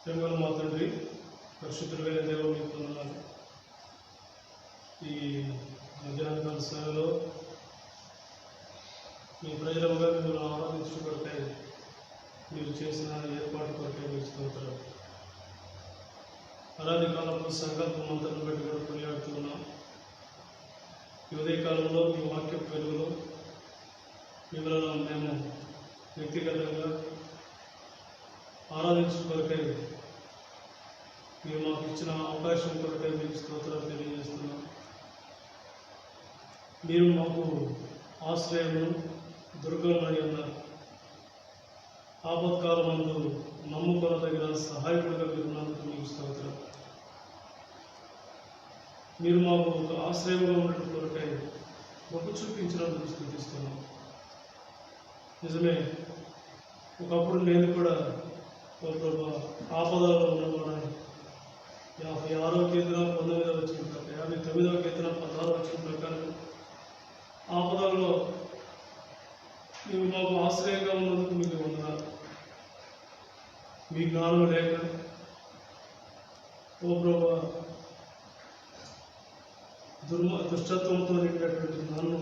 ప్రేమగల మా తండ్రి, పరిశుద్ధుడైన దేవుడు మీకు వందనాలు. ఈ మధ్యాహ్నకాల సమయంలో మీ ప్రజలుగా మిమ్మల్ని ఆరాధించుకోవటై మీరు చేసిన ఏర్పాటు కొరకై మీకు స్తోత్రాలు. అనాది కాలంలో సంకల్పం అంతను బట్టి కూడా కొనియాడుతూ ఉన్నాం. ఈ ఉదయకాలంలో మీ వాక్య వెలుగులో మిమ్మల్ని మేము వ్యక్తిగతంగా ఆరాధించుకోరకై మీరు మాకు ఇచ్చిన అవకాశం కొరకై మీకు స్తోత్రాలు తెలియజేస్తున్నాం. మీరు మాకు ఆశ్రయము దుర్గమై ఉన్నారు. ఆపత్కాలమందు నమ్ముకొనదగిన సహాయకుడిగా మీరు ఉన్నందుకు మీకు స్తోత్రం. మీరు మాకు ఒక ఆశ్రయంగా ఉన్నటువంటి కొరకై గొప్ప చూపించినందుకు స్తుతిస్తున్నాం. నిజమే, ఒకప్పుడు నేను కూడా ఆపదలో ఉన్నవాడని 56వ కీర్తన 19వ వచనం ప్రకారం, 59వ కీర్తన 16వ వచనం ప్రకారం ఆపదల్లో ನೀವು మాకు ఆశ్రయంగా ఉన్నందుకు మీకు వందనాలు. మీ జ్ఞానం లేక ఓ ప్రభా దుష్టత్వంతో నిండినటువంటి నన్ను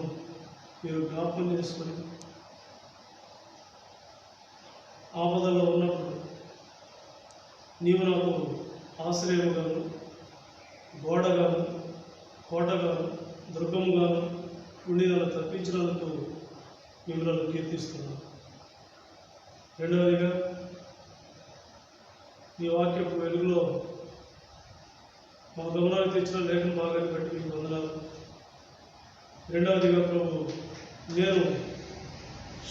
మీరు జ్ఞాపకం చేసుకొని ఆపదల్లో ఉన్నప్పుడు నీవు నాకు ఆశ్రయముగాను, గోడగాను, కోటగాను, దుర్గముగాను ఉండి నన్ను తప్పించినందుకు మిమ్మల్ని కీర్తిస్తున్నాను. రెండవదిగా ఈ వాక్యపు వెలుగులో మా గమనానికి తెచ్చిన లేఖన భాగాన్ని బట్టి మీకు వందనాలు. రెండవదిగా ప్రభు, నేను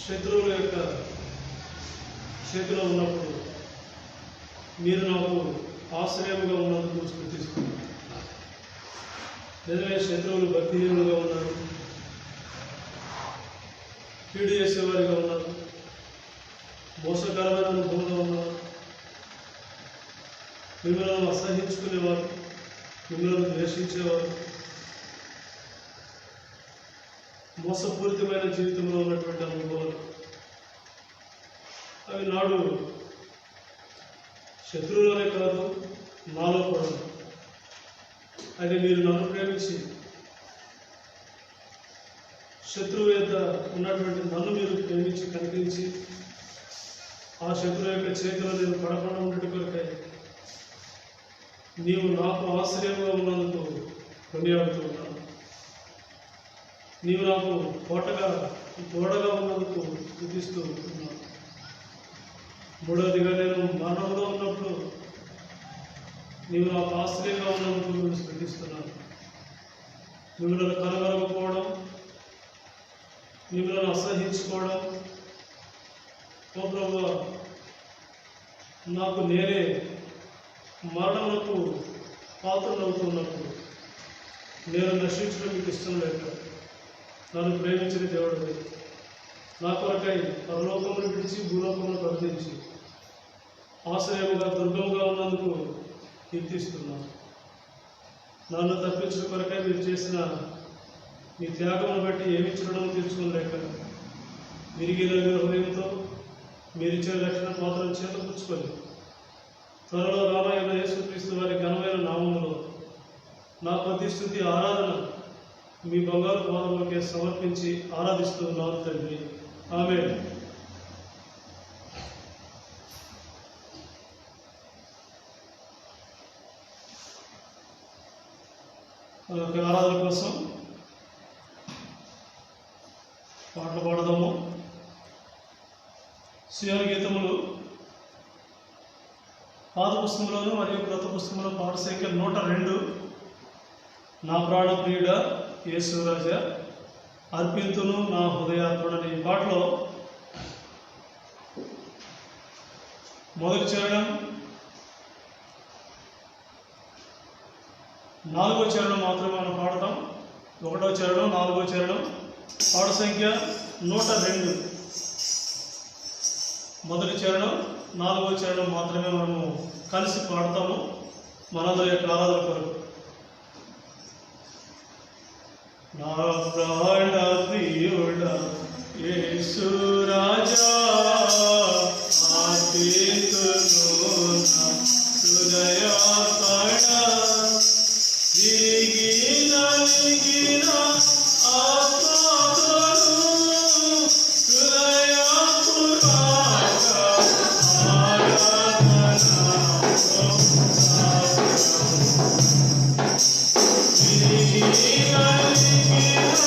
శత్రువుల యొక్క చేతిలో ఉన్నప్పుడు మీరు నాకు ఆశ్రయముగా ఉన్నందుకు స్తుతిస్తున్నాను. నిజమే, శత్రువులు భక్తిహీనులుగా ఉన్నారు, కీడు చేసేవారిగా ఉన్నారు, మోసకరమైన అనుభవంలో ఉన్నారు, మిమ్మల్ని అసహించుకునేవారు, మిమ్మల్ని ద్వేషించేవారు, మోసపూరితమైన జీవితంలో ఉన్నటువంటి అనుభవాలు అవి నాడు శత్రువులోనే కాదు నాలో కూడా. అయితే మీరు నన్ను ప్రేమించి శత్రువు యొక్క ఉన్నటువంటి నన్ను మీరు ప్రేమించి కనిపించి ఆ శత్రువు యొక్క చేతిలో నేను పడకుండా ఉండేటి కొరకై నీవు నాకు ఆశ్రయంగా ఉన్నందుకు కొనియాడుతూ ఉన్నాను. నీవు నాకు గోడగా ఉన్నందుకు స్తుతిస్తూ ఉన్నాను. మూడవదిగా నేను మరణంలో ఉన్నప్పుడు నీవు నాకు ఆశ్రయంగా ఉన్నందుకు నేను స్తుతిస్తున్నాను. మిమ్మల్ని కనగలకపోవడం, మిమ్మల్ని అసహించుకోవడం, ఓ ప్రభువా నాకు నేనే మరణములకు పాత్రలవుతున్నప్పుడు నేను నశించడం మీకు ఇష్టం లేక నన్ను ప్రేమించిన దేవుడు నా కొరకై పరలోకమును విడిచి భూలోకమును కరుణించి ఆశ్రయముగా దుర్గముగా ఉన్నందుకు కీర్తిస్తున్నాను. నన్ను తప్పించిన కొరకై మీరు చేసిన మీ త్యాగమును బట్టి ఏమి చూడడం తీర్చుకోలేక విరిగిన హృదయంతో మీరిచ్చిన రక్షణ మాత్రం చేతపుచ్చుకొని త్వరలో రామాయణ యేసుక్రీస్తు వారి ఘనమైన నామములో నా ప్రతి స్తుతి ఆరాధన మీ బంగారు పాదములకే సమర్పించి ఆరాధిస్తూ ఉన్నాను తండ్రి. ఆమేన్. ఆరాధన కోసం పాటలు పాడదాము. సియోను గీతములు పాత పుస్తకంలోను మరియు క్రొత్త పుస్తకంలో పాట సంఖ్య 102. నా ప్రాణ ప్రియుడ యేసురాజా అర్పింతును నా హృదయాత్మని. ఈ పాటలో మొదటి చరణం, 4వ చరణం మాత్రమే మనం పాడతాం. 1వ చరణం, 4వ చరణం, పాట సంఖ్య 102. మొదటి చరణం, 4వ చరణం మాత్రమే మనము కలిసి పాడతాము మనందరి యొక్క ఆరాధన కొరకు. నా ప్రాణ ప్రియుడ యేసు రాజా ఆర్పితును నా హృదయార్పణ విరిగి నలిగిన ఆత్మతోను హృదయపూర్వక ఆరాధనతో విరిగి నలిగిన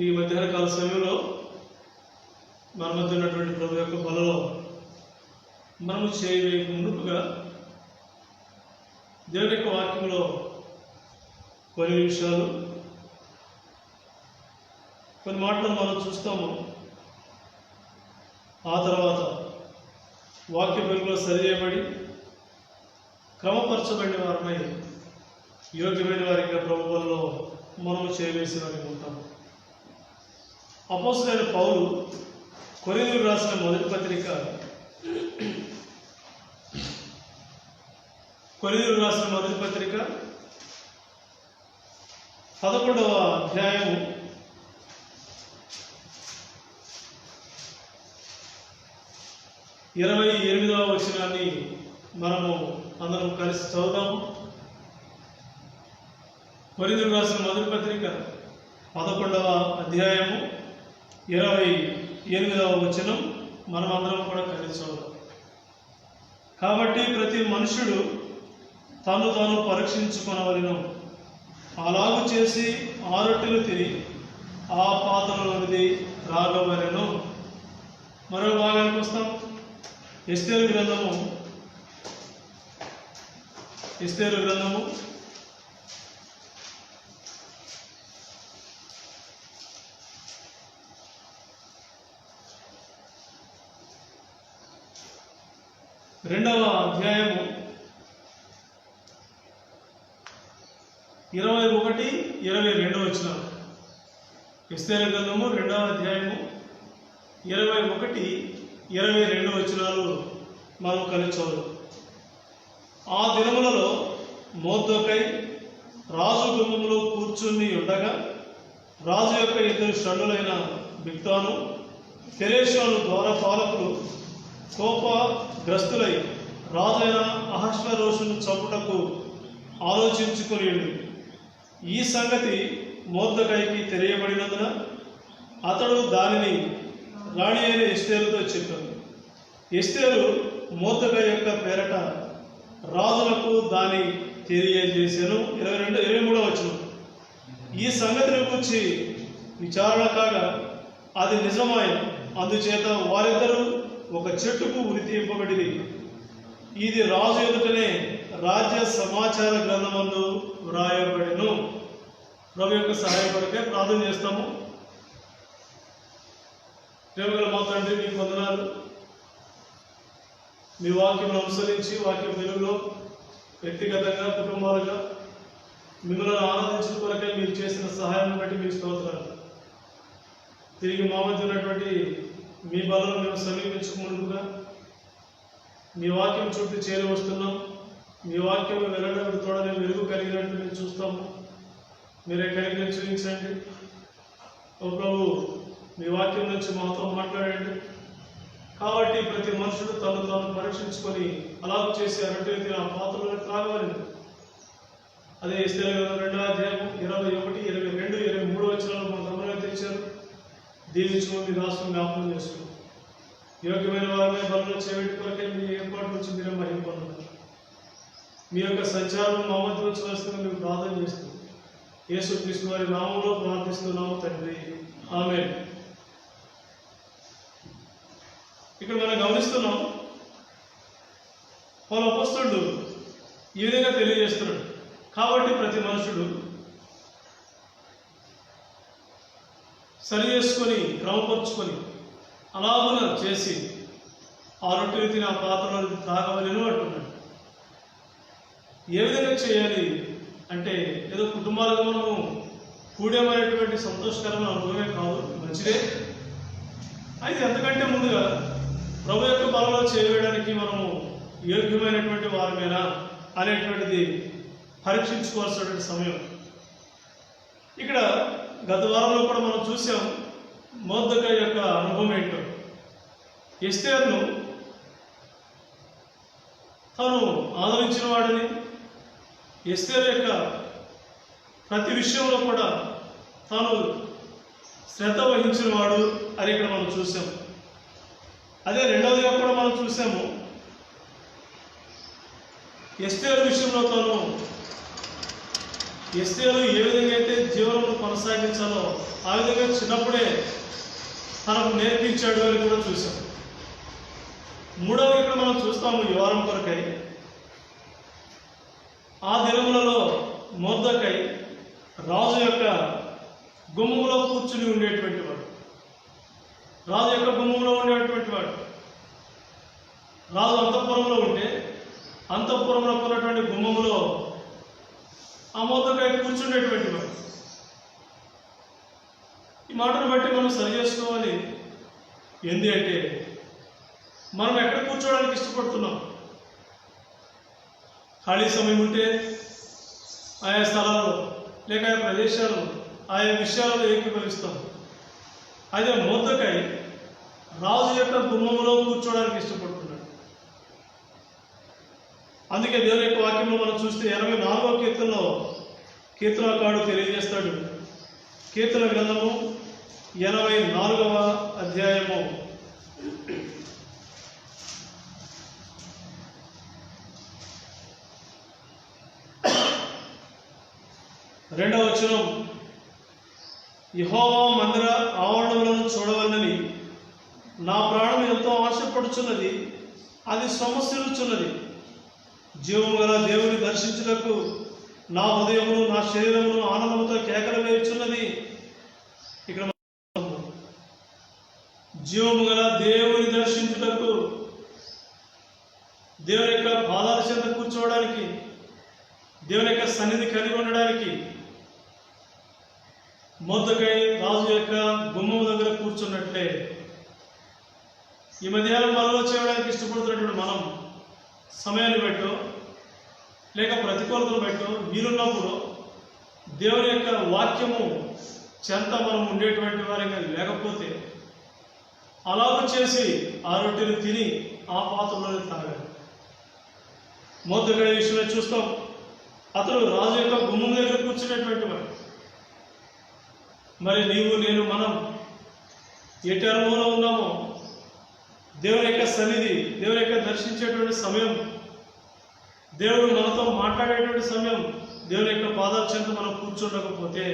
ఈ మధ్యాహ్న కాల సమయంలో మన మధ్య ఉన్నటువంటి ప్రభు యొక్క బలలో మనము చేయవేయక మునుపుగా దేవుని యొక్క వాక్యంలో కొన్ని విషయాలు, కొన్ని మాటలు మనం చూస్తాము. ఆ తర్వాత వాక్య వెలుగులో సరిచేయబడి క్రమపరచబడిన వారమై యోగ్యమైన వారిగా ప్రభువులలో మనము చేయవేసి వారికి ఉంటాము. అపోస్తలుడైన పౌలు కొరింథీయులకు రాసిన మొదటి పత్రిక 11వ అధ్యాయము 28వ వచనాన్ని మనము అందరం కలిసి చదువుదాము. కొరింథీయులకు రాసిన మొదటి పత్రిక 11వ అధ్యాయము 28వ వచనం మనం అందరం కూడా కలిసి చదువుదాం. కాబట్టి ప్రతి మనుషుడు తను తాను పరీక్షించుకొనవలెను. అలాగు చేసి ఆ రొట్టెలు తిని ఆ పాత్రలోనిది త్రాగవలెను. మరో భాగానికి వస్తాం. ఎస్తేరు గ్రంథము 2వ అధ్యాయము 21, 22 వచనాలు. ఎస్తేరు గ్రంథము 2వ అధ్యాయము 21, 22 వచనాలు మనం కలిసి చదువుదాం. ఆ దినములలో మొర్దెకై రాజు గుమ్మములో కూర్చుని ఉండగా రాజు యొక్క 2 షండులైన బిగ్తాను తెరేషాను ద్వారపాలకులు కోపగ్రస్తులై రాజైన అహష్వేరోషును చంపుటకు ఆలోచించుకొని ఈ సంగతి మొర్దెకైకి తెలియబడినందున అతడు దానిని రాణి అయిన ఎస్తేరుతో చెప్పాడు. ఎస్తేరు మొర్దెకై యొక్క పేరట రాజులకు దాన్ని తెలియజేశాను. 23వ వచనం. ఈ సంగతిని గురించి విచారణ కాగా అది నిజమాయను. అందుచేత వారిద్దరూ ఒక చెట్టుకు ఉరితీయబడి ఇది రాజు ఎదుటనే రాజ్య సమాచార గ్రంథమందు వ్రాయబడెను. ప్రభు యొక్క సహాయపడితే ప్రార్థన చేస్తాము. ప్రేమగల మా తండ్రి, మీకు వందనాలు. మీ వాక్యం అనుసరించి వాక్యం వెలుగులో వ్యక్తిగతంగా కుటుంబాలుగా మిమ్మల్ని ఆనందించిన కొరకై మీరు చేసిన సహాయాన్ని బట్టి మీకు స్తోత్రాలు. తిరిగి మా మధ్య ఉన్నటువంటి మీ బలను మేము సమీపించుకున్నట్టుగా మీ వాక్యం చుట్టూ చేరి వస్తున్నాం. మీ వాక్యం వెళ్ళడం తోడనే వెలుగు కలిగినట్టు మేము చూస్తాము. మీరే కలిగిన చూపించండి. ఓ ప్రభు, మీ వాక్యం నుంచి మాతో మాట్లాడండి. కాబట్టి ప్రతి మనుషుడు తను తాను పరీక్షించుకొని అలాగ చేసి అరటి ఆ పాత్రలో త్రాగవలెను. అదే ఎస్తేరు 2వ అధ్యాయం 21, 22, 23 వచనాలు మన గమనం తెచ్చారు. దీవించుకో, మీ రాష్ట్రం జ్ఞాపకం చేసుకున్నాం. యోగ్యమైన వారిని బలంలో చేపెట్టి కొరకే మీ ఏర్పాటు నుంచి మీరే మహింపొందుతారు. మీ యొక్క సంచారం మా మధ్య వచ్చవలసిందిగా మేము ప్రార్థన చేస్తున్నాం. యేసుక్రీస్తు వారి నామంలో ప్రార్థిస్తున్నాము తండ్రి, ఆమేన్. ఇక్కడ మనం గమనిస్తున్నాం, పౌలు అపోస్తలుడు ఈ విధంగా తెలియజేస్తున్నాడు. కాబట్టి ప్రతి మనుషుడు సరి చేసుకొని క్రమపరుచుకొని అలాగున చేసి ఆ రొట్టెలు తిని ఆ పాత్రలో తాగవలెను అంటున్నాడు. ఏ విధంగా చేయాలి అంటే ఏదో కుటుంబాలుగా మనము కూడేమనేటువంటి సంతోషకరమైన అనుభవమే కాదు, మంచిదే. అయితే అంతకంటే ముందుగా ప్రభు యొక్క బలంలో చేయడానికి మనము యోగ్యమైనటువంటి వారమేనా అనేటువంటిది పరీక్షించుకోవాల్సినటువంటి సమయం. ఇక్కడ గత వారంలో కూడా మనం చూసాం మొర్దెకై యొక్క అనుభవం ఏంటో. ఎస్తేరును తాను ఆదరించిన వాడని, ఎస్తేరు యొక్క ప్రతి విషయంలో కూడా తాను శ్రద్ధ వహించిన వాడు అని ఇక్కడ మనం చూసాం. అదే రెండవదిగా కూడా మనం చూసాము, ఎస్తేరు విషయంలో తాను ఎస్తేరు ఏ విధంగా అయితే జీవనమును కొనసాగించాలని ఆరాధించాలో ఆ విధంగా చిన్నప్పుడే తనకు నేర్పించాడు అని కూడా చూసాం. మూడవది ఇక్కడ మనం చూస్తాము ఈ వారం కొరకై, ఆ దినములలో మొర్దెకై రాజు యొక్క గుమ్మములో కూర్చుని ఉండేటువంటి వాడు. రాజు యొక్క గుమ్మంలో ఉండేటువంటి వాడు. రాజు అంతఃపురంలో ఉంటే అంతఃపురంలో ఉన్నటువంటి గుమ్మములో ఆ మొర్దెకై కూర్చుండేటువంటి వాడు. ఈ మాటను బట్టి మనం సరి చేసుకోవాలి. ఏంది అంటే మనం ఎక్కడ కూర్చోవడానికి ఇష్టపడుతున్నాం? ఖాళీ సమయం ఉంటే ఆయా స్థలాల్లో లేక ఆయా ప్రదేశాలు ఆయా విషయాలలో ఏకీభవిస్తాం. అదే మొర్దెకై రాజు యొక్క గుమ్మములో కూర్చోవడానికి ఇష్టపడుతున్నాడు. అందుకే దేవుని యొక్క వాక్యంలో మనం చూస్తే 84వ కీర్తనలో కీర్తనకారుడు తెలియజేస్తాడు. కీర్తన గ్రంథము 84వ అధ్యాయము 2వ వచనం, యెహోవా మందిర ఆవరణములను చూడవలనని నా ప్రాణం ఎంతో ఆశపడుచున్నది, అది సొమ్మసిల్లుచున్నది. జీవము గల దేవుని దర్శించుటకు నా హృదయమును నా శరీరమును ఆనందముతో కేకలు వేయుచున్నది. ఇక్కడ జీవము గల దేవుని దర్శించుటకు, దేవుని యొక్క పాదాల చెంత కూర్చోవడానికి, దేవుని యొక్క సన్నిధి కలిగి ఉండడానికి మొర్దెకై రాజు యొక్క గుమ్మం దగ్గర కూర్చున్నట్లే ఈ మధ్యాహ్నం బలలో చేయడానికి ఇష్టపడుతున్నటువంటి మనం సమయాన్ని బట్టో లేక ప్రతికూలతను బట్టో వీలున్నప్పుడు దేవుని యొక్క వాక్యము చెంత మనం ఉండేటువంటి వారిగా లేకపోతే అలాగ చేసి ఆ రొట్టెను తిని ఆ పాత్రలోనే తాగాలి. మొర్దెకై విషయంలో చూస్తాం, అతడు రాజు యొక్క గుమ్మం దగ్గర కూర్చునేటువంటి వాడు. మరి నీవు నేను మనం ఎటు అనుభవంలో ఉన్నామో, దేవుని యొక్క సన్నిధి, దేవుని యొక్క దర్శించేటువంటి సమయం, దేవుడు మనతో మాట్లాడేటువంటి సమయం, దేవుని యొక్క పాదాల చెంత మనం కూర్చుండకపోతే,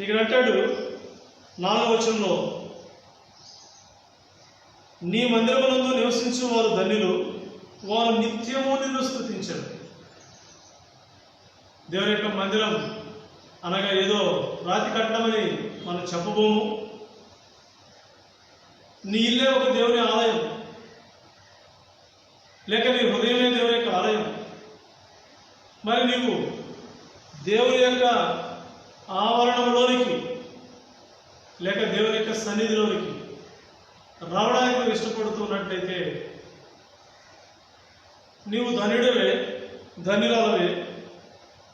ఇక్కడ అంటాడు 4వ వచనంలో, నీ మందిరమునందు నివసించు వారు ధన్యులు, వారు నిత్యము నిన్ను స్తుతించారు. దేవుని యొక్క మందిరం అనగా ఏదో రాతి కట్టడమని మనం చెప్పబోము. నీ ఇల్లే ఒక దేవుని ఆలయం, లేక నీ హృదయమే దేవుని యొక్క ఆలయం. మరి నీవు దేవుని యొక్క ఆవరణంలోనికి లేక దేవుని యొక్క సన్నిధిలోనికి రావడానికి నువ్వు ఇష్టపడుతున్నట్లయితే నీవు ధన్యుడవే, ధన్యురాలవే.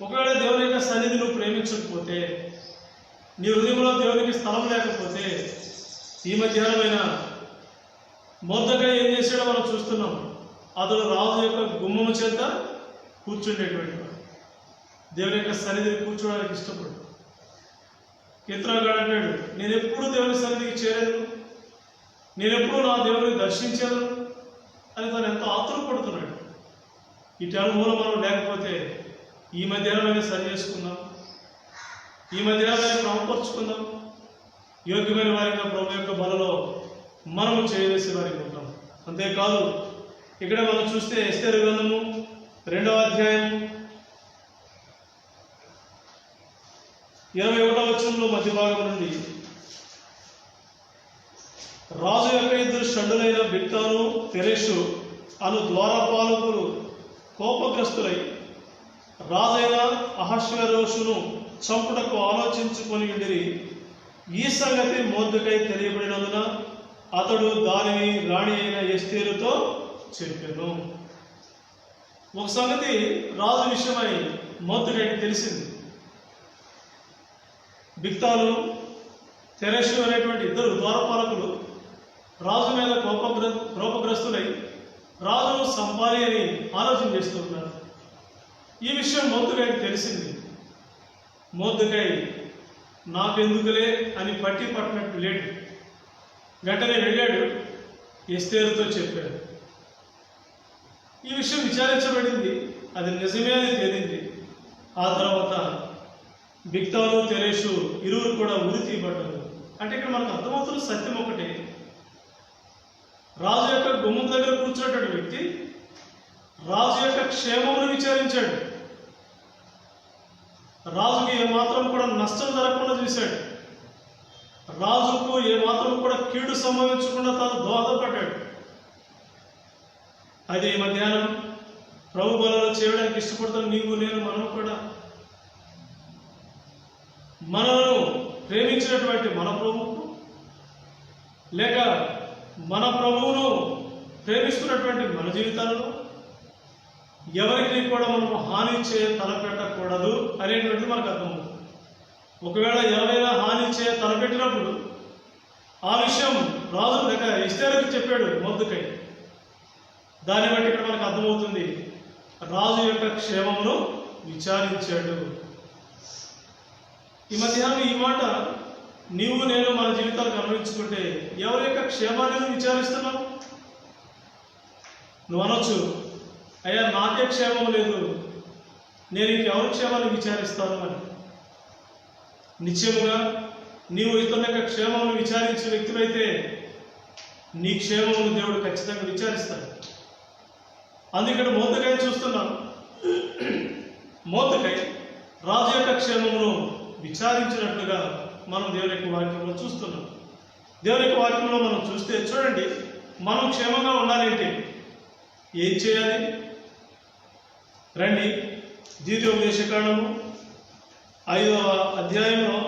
ఒకవేళ దేవుని యొక్క సన్నిధి నువ్వు ప్రేమించకపోతే, నీ హృదయంలో దేవునికి స్థలం లేకపోతే, ఈ మధ్యాహ్నమైన మొర్దెకై ఏం చేశాడో మనం చూస్తున్నాం. అతడు రాజు యొక్క గుమ్మము చేత కూర్చుండేటువంటి వాడు. దేవుని యొక్క సన్నిధిని కూర్చోవడానికి ఇష్టపడు. కీర్తనకారుడు అంటాడు, నేను ఎప్పుడు దేవుని సన్నిధికి చేరాను, నేను ఎప్పుడు నా దేవుని దర్శించాను అని తను ఎంతో ఆతురపడుతున్నాడు. ఇటు అనుభవం మనం లేకపోతే ఈ మధ్యాహ్నమైన సరి చేసుకుందాం, ఈ మధ్యాహ్నమైన క్రమపరుచుకుందాం. యోగ్యమైన వారిగా ప్రభు యొక్క బలలో మనము చేయవేసే వారికి ఉంటాం. అంతేకాదు ఇక్కడ మనం చూస్తే ఎస్తేరు గ్రంథము 2వ అధ్యాయం 21వ వచనంలో మధ్య భాగం నుండి, రాజు యొక్క 2 షండులైన బిగ్తాను తెరెషు అను ద్వారపాలకులు కోపగ్రస్తులై రాజైన అహష్వేరోషును చంపుటకు ఆలోచించుకొని ఉండిరి. ఈ సంగతి మొర్దెకై తెలియబడినందున అతడు దానిని రాణి అయిన ఎస్తేరుతో చెప్పాను. ఒక సంగతి రాజు విషయమై మొర్దెకైకి తెలిసింది. బిగ్తాను తెరెషు అనేటువంటి 2 ద్వారపాలకులు రాజు మీద కోపగ్రస్తులై రాజును సంపాలి అని ఆలోచన చేస్తూ ఉన్నారు. ఈ విషయం మొర్దెకైకి తెలిసింది. మొర్దెకై నాకెందుకులే అని పట్టి పట్టినట్టు లేడు. వెంటనే వెళ్ళాడు, ఎస్తేరుతో చెప్పాడు. ఈ విషయం విచారించబడింది, అది నిజమే అని తేలింది. ఆ తర్వాత బిక్తాను తెరేషు ఇరువురు కూడా ఉరి తీయబడ్డారు. అంటే ఇక్కడ మనకు అర్థమవుతున్న సత్యం ఒకటి, రాజు యొక్క గుమ్మం దగ్గర కూర్చున్నటువంటి వ్యక్తి రాజు యొక్క క్షేమమును విచారించాడు. రాజుకి ఏమాత్రం కూడా నష్టం జరగకుండా చూశాడు. రాజుకు ఏమాత్రం కూడా కీడు సంభవించకుండా తాను దోహదపడ్డాడు. అది ఈ మధ్యాహ్నం ప్రభు బలలో చేయడానికి ఇష్టపడతాం నీవు నేను మనం కూడా. మనను ప్రేమించినటువంటి మన ప్రభువుకు లేక మన ప్రభువును ప్రేమిస్తున్నటువంటి మన జీవితాలలో ఎవరికి కూడా మనం హాని తలపెట్టకూడదు అనేటువంటిది మనకు అర్థమవుతుంది. ఒకవేళ ఎవరైనా హాని తలపెట్టినప్పుడు ఆ విషయం రాజు లేక ఎస్తేరుకు చెప్పాడు మొర్దెకై. దాన్ని బట్టి ఇక్కడ మనకు అర్థమవుతుంది రాజు యొక్క క్షేమమును విచారించాడు. ఈ మధ్యాహ్నం ఈ మాట నీవు నేను మన జీవితాలు గమనించుకుంటే ఎవరి యొక్క క్షేమాన్ని విచారిస్తున్నావు? నువ్వు అనొచ్చు, అయ్యా నాకే క్షేమం లేదు, నేను ఇంకెవరి క్షేమాన్ని విచారిస్తాను అని. నిశ్చయముగా నీవు ఇతరుల యొక్క క్షేమమును విచారించే వ్యక్తులైతే నీ క్షేమమును దేవుడు ఖచ్చితంగా విచారిస్తాడు. అందుకని మొర్దెకై చూస్తున్నాం. మొర్దెకై రాజు యొక్క క్షేమమును విచారించినట్లుగా మనం దేవుని యొక్క వాక్యంలో చూస్తున్నాం. దేవుని యొక్క వాక్యంలో మనం చూస్తే చూడండి, మనం క్షేమంగా ఉండాలంటే ఏం చేయాలి? రండి, ద్వితీయోపదేశకాండము 5వ అధ్యాయంలో,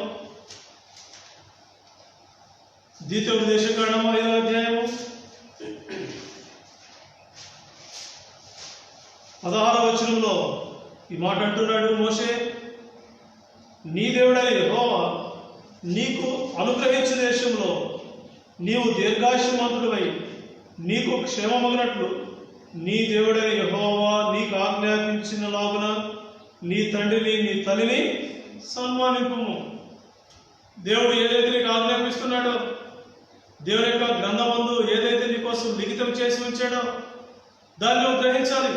ద్వితీయోపదేశకాండము 5వ అధ్యాయము 16వ వచనంలో ఈ మాట అంటున్నాడు మోషే, నీ దేవుడైన యెహోవా నీకు అనుగ్రహించిన దేశంలో నీవు దీర్ఘాయుష్మంతుడివై నీకు క్షేమమగినట్లు నీ దేవుడైన యెహోవా నీకు ఆజ్ఞాపించినలాగున నీ తండ్రిని నీ తల్లిని సన్మానింపుము. దేవుడు ఏదైతే నీకు ఆజ్ఞాపిస్తున్నాడో, దేవుని యొక్క గ్రంథమందు ఏదైతే నీ కోసం లిఖితం చేసి ఉంచాడో దాన్ని నువ్వు గ్రహించాలి.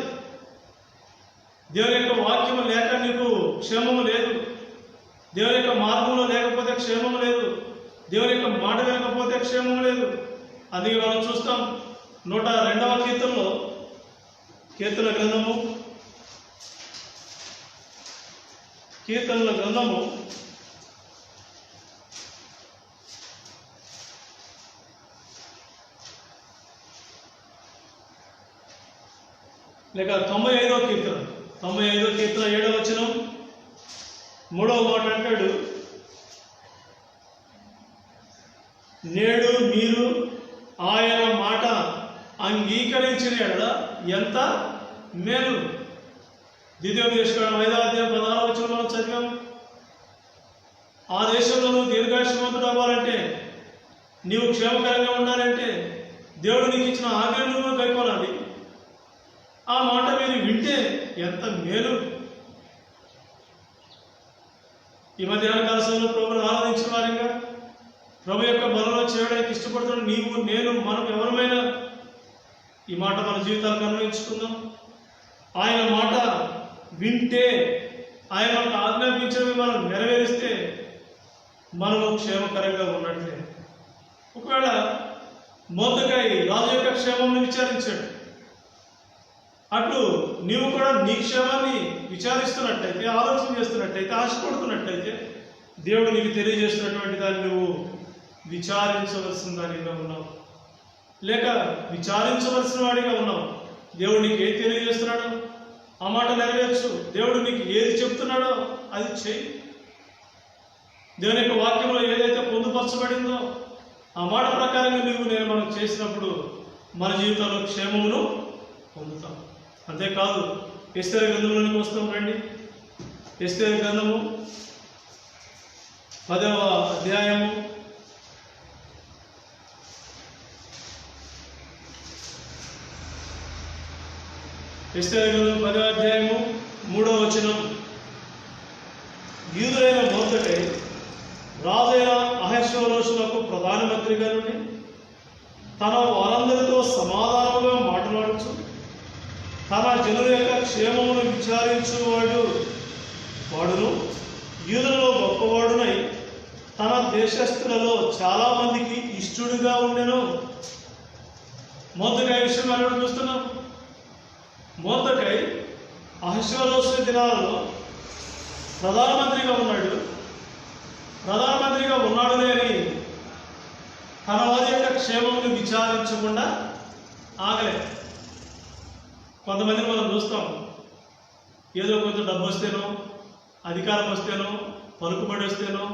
దేవుని యొక్క వాక్యము లేక నీకు క్షేమము లేదు. దేవుని యొక్క మార్గంలో లేకపోతే క్షేమము లేదు. దేవుని యొక్క మాట వినకపోతే క్షేమము లేదు. అందుకే మనం చూస్తాం 102వ కీర్తనలో, కీర్తనల గ్రంథము లేక 95వ కీర్తన 7వ వచనం 3వ మాట అంటాడు, నేడు మీరు ఆయన మాట అంగీకరించిన ఎడల ఎంత మేలు. ద్వితీయోపదేశకాండం 5వ అధ్యాయం 16వ వచనం మనం చదివాం. ఆ దేశంలో నువ్వు దీర్ఘాయుష్మంతుడు అవ్వాలంటే, నీవు క్షేమకరంగా ఉండాలంటే దేవుడు నీకు ఇచ్చిన ఆజ్ఞను నువ్వు గైకొనాలి. ఆ మాట మీరు వింటే ఎంత మేలు. ఈ మధ్యాహ్న కాల సమయంలో ప్రభువును ఆరాధించిన వారిగా ప్రభు యొక్క బలలో చేయడానికి ఇష్టపడుతున్న నీవు నేను మనం ఎవరమైనా ఈ మాట మన జీవితాలకు అన్వయించుకుందాం. ఆయన మాట వింటే, ఆయన మనకు ఆజ్ఞాపించినవి మనం నెరవేరిస్తే మనము క్షేమకరంగా ఉన్నట్లే. ఒకవేళ మొర్దెకై రాజు యొక్క క్షేమాన్ని విచారించాడు, అట్లు నీవు కూడా నీ క్షేమాన్ని విచారిస్తున్నట్టయితే, ఆలోచన చేస్తున్నట్టయితే, ఆశపడుతున్నట్టయితే దేవుడు నీకు తెలియజేస్తున్నటువంటి దాన్ని నువ్వు విచారించవలసిన దానిగా ఉన్నావు, లేక విచారించవలసిన వాడిగా ఉన్నావు. దేవుడు నీకు ఏది తెలియజేస్తున్నాడో ఆ మాట నెరవేర్చు. దేవుడు నీకు ఏది చెప్తున్నాడో అది చెయ్యి. దేవుని యొక్క వాక్యంలో ఏదైతే పొందుపరచబడిందో ఆ మాట ప్రకారంగా నేను మనం చేసినప్పుడు మన జీవితంలో క్షేమమును పొందుతాం. అంతేకాదు, ఎస్తేరు గ్రంథంలోనికి వస్తాం. రండి, ఎస్తేరు గ్రంథము 10వ అధ్యాయము 10వ అధ్యాయము 3వ వచనం, యూదులైన మొర్దెకై రాజైన అహష్వేరోషులకు ప్రధానమంత్రిగా నుండి తన వారందరితో సమాధానంగా మాట్లాడుచు తన జనుల యొక్క క్షేమమును విచారించువాడును యూదులలో గొప్పవాడునై తన దేశస్థులలో చాలా మందికి ఇష్టడుగా ఉండెను. మొర్దెకై విషయం మనం చూస్తున్నాం. మొర్దెకై అహష్వేరోషు దినాలలో ప్రధానమంత్రిగా ఉన్నాడు. ప్రధానమంత్రిగా ఉన్నాడులే అని తన వారి యొక్క క్షేమమును విచారించకుండా ఆగలేదు. కొంతమందిని మనం చూస్తాం, ఏదో కొంత డబ్బు వస్తేనో, అధికారం వస్తేనో, పలుకుబడి వస్తేనో,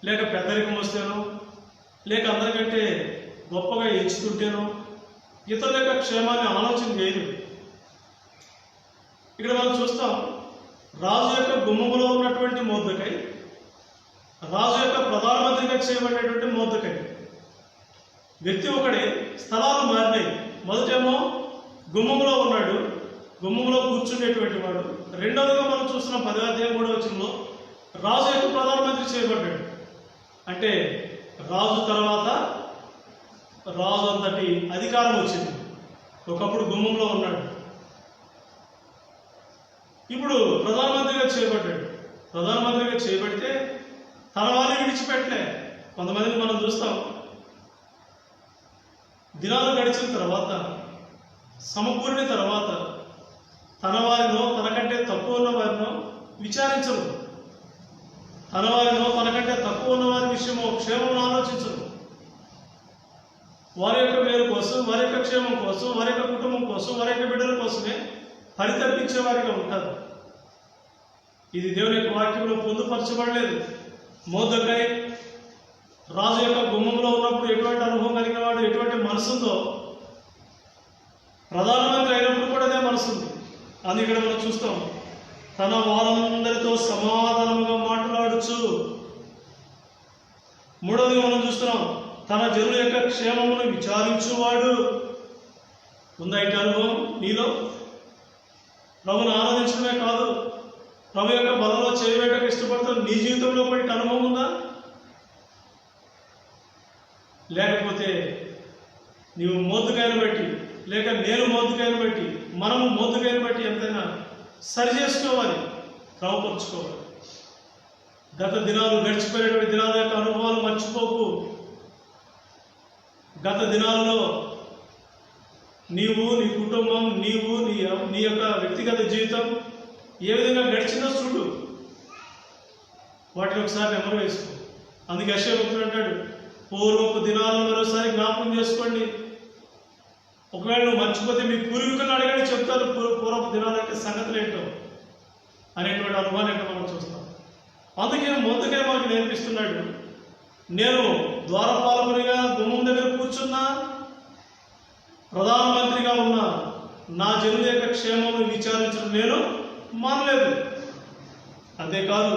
లేక పెద్దరికం వస్తేనో, లేక అందరికంటే గొప్పగా ఎంచుతుంటేనో ఇతరుల యొక్క క్షేమాన్ని ఆలోచన చేయదు. ఇక్కడ మనం చూస్తాం, రాజు యొక్క గుమ్మములో ఉన్నటువంటి మొర్దెకై, రాజు యొక్క ప్రధానమంత్రిగా చేయబడినటువంటి మొర్దెకై వ్యక్తి ఒకడే. స్థలాలు మారినాయి. మొదటేమో గుమ్మములో ఉన్నాడు, గుమ్మములో కూర్చునేటువంటి వాడు. రెండవదిగా మనం చూస్తున్నాం 10వ అధ్యాయం 3వ వచనంలో రాజు యొక్క ప్రధానమంత్రి చేయబడ్డాడు. అంటే రాజు తర్వాత రాజు అంతటి అధికారం వచ్చింది. ఒకప్పుడు గుమ్మంలో ఉన్నాడు, ఇప్పుడు ప్రధానమంత్రిగా చేయబడ్డాడు. ప్రధానమంత్రిగా చేయబడితే తన వారిని విడిచిపెట్టలే. కొంతమందిని మనం చూస్తాం, దినాలు గడిచిన తర్వాత, సమకూరిన తర్వాత తన వారినో తనకంటే తక్కువ ఉన్న వారినో విచారించరు. తన వారినో తనకంటే తక్కువ ఉన్న వారి విషయమో క్షేమం ఆలోచించరు. వారి యొక్క మేలు కోసం, వారి యొక్క క్షేమం కోసం, వారి యొక్క కుటుంబం కోసం, వారి యొక్క బిడ్డల కోసమే పరితపించే వారిగా ఉంటారు. ఇది దేవుని యొక్క వాక్యంలో పొందుపరచబడలేదు. మొర్దెకై రాజు యొక్క గుమ్మంలో ఉన్నప్పుడు ఎటువంటి అనుభవం కలిగిన వాడు, ఎటువంటి మనసుందో, ప్రధానమంత్రి అయినప్పుడు కూడా అదే మనసుంది. అది ఇక్కడ మనం చూస్తాం. తన వారందరితో సమాధానముగా మాట్లాడుచు. మూడవది మనం చూస్తున్నాం, తన జనుల యొక్క క్షేమమును విచారించువాడు. ఉందా ఇటు అనుభవం నీలో? ప్రభుని ఆరాధించడమే కాదు, ప్రభు యొక్క బలంలో చేయబెట్టకు ఇష్టపడుతున్న నీ జీవితంలో కూడా ఇటు అనుభవం ఉందా? లేకపోతే నీవు మొర్దెకైని బట్టి, లేక నేను మొర్దెకైని బట్టి, మనము మొర్దెకైని బట్టి ఎంతైనా సరి చేసుకోవాలి, క్రమపరుచుకోవాలి. గత దినాలు, గడిచిపోయినటువంటి దినాల యొక్క అనుభవాలు మర్చిపోకు. గత దినాలలో నీవు, నీ కుటుంబం, నీవు నీ యొక్క వ్యక్తిగత జీవితం ఏ విధంగా గడిచిందో చూడు. వాటిని ఒకసారి నెమరు వేసుకో. అందుకే యెషయా భక్తుడు అంటాడు, పూర్వపు దినాలను మరోసారి జ్ఞాపకం చేసుకోండి. ఒకవేళ నువ్వు మర్చిపోతే మీ పూర్వీకులను అడగని చెప్తారు పూర్వపు దినాల యొక్క సంగతులు ఏంటో అనేటువంటి అనుభవాన్ని ఏంటో మనం చూస్తాం. అందుకే మొర్దెకై మనకు నేర్పిస్తున్నాడు, నేను ద్వారపాలకునిగా గుమ్మం దగ్గర కూర్చున్నా, ప్రధానమంత్రిగా ఉన్న నా జనుల యొక్క క్షేమం విచారించడం నేను మానలేదు. అంతేకాదు,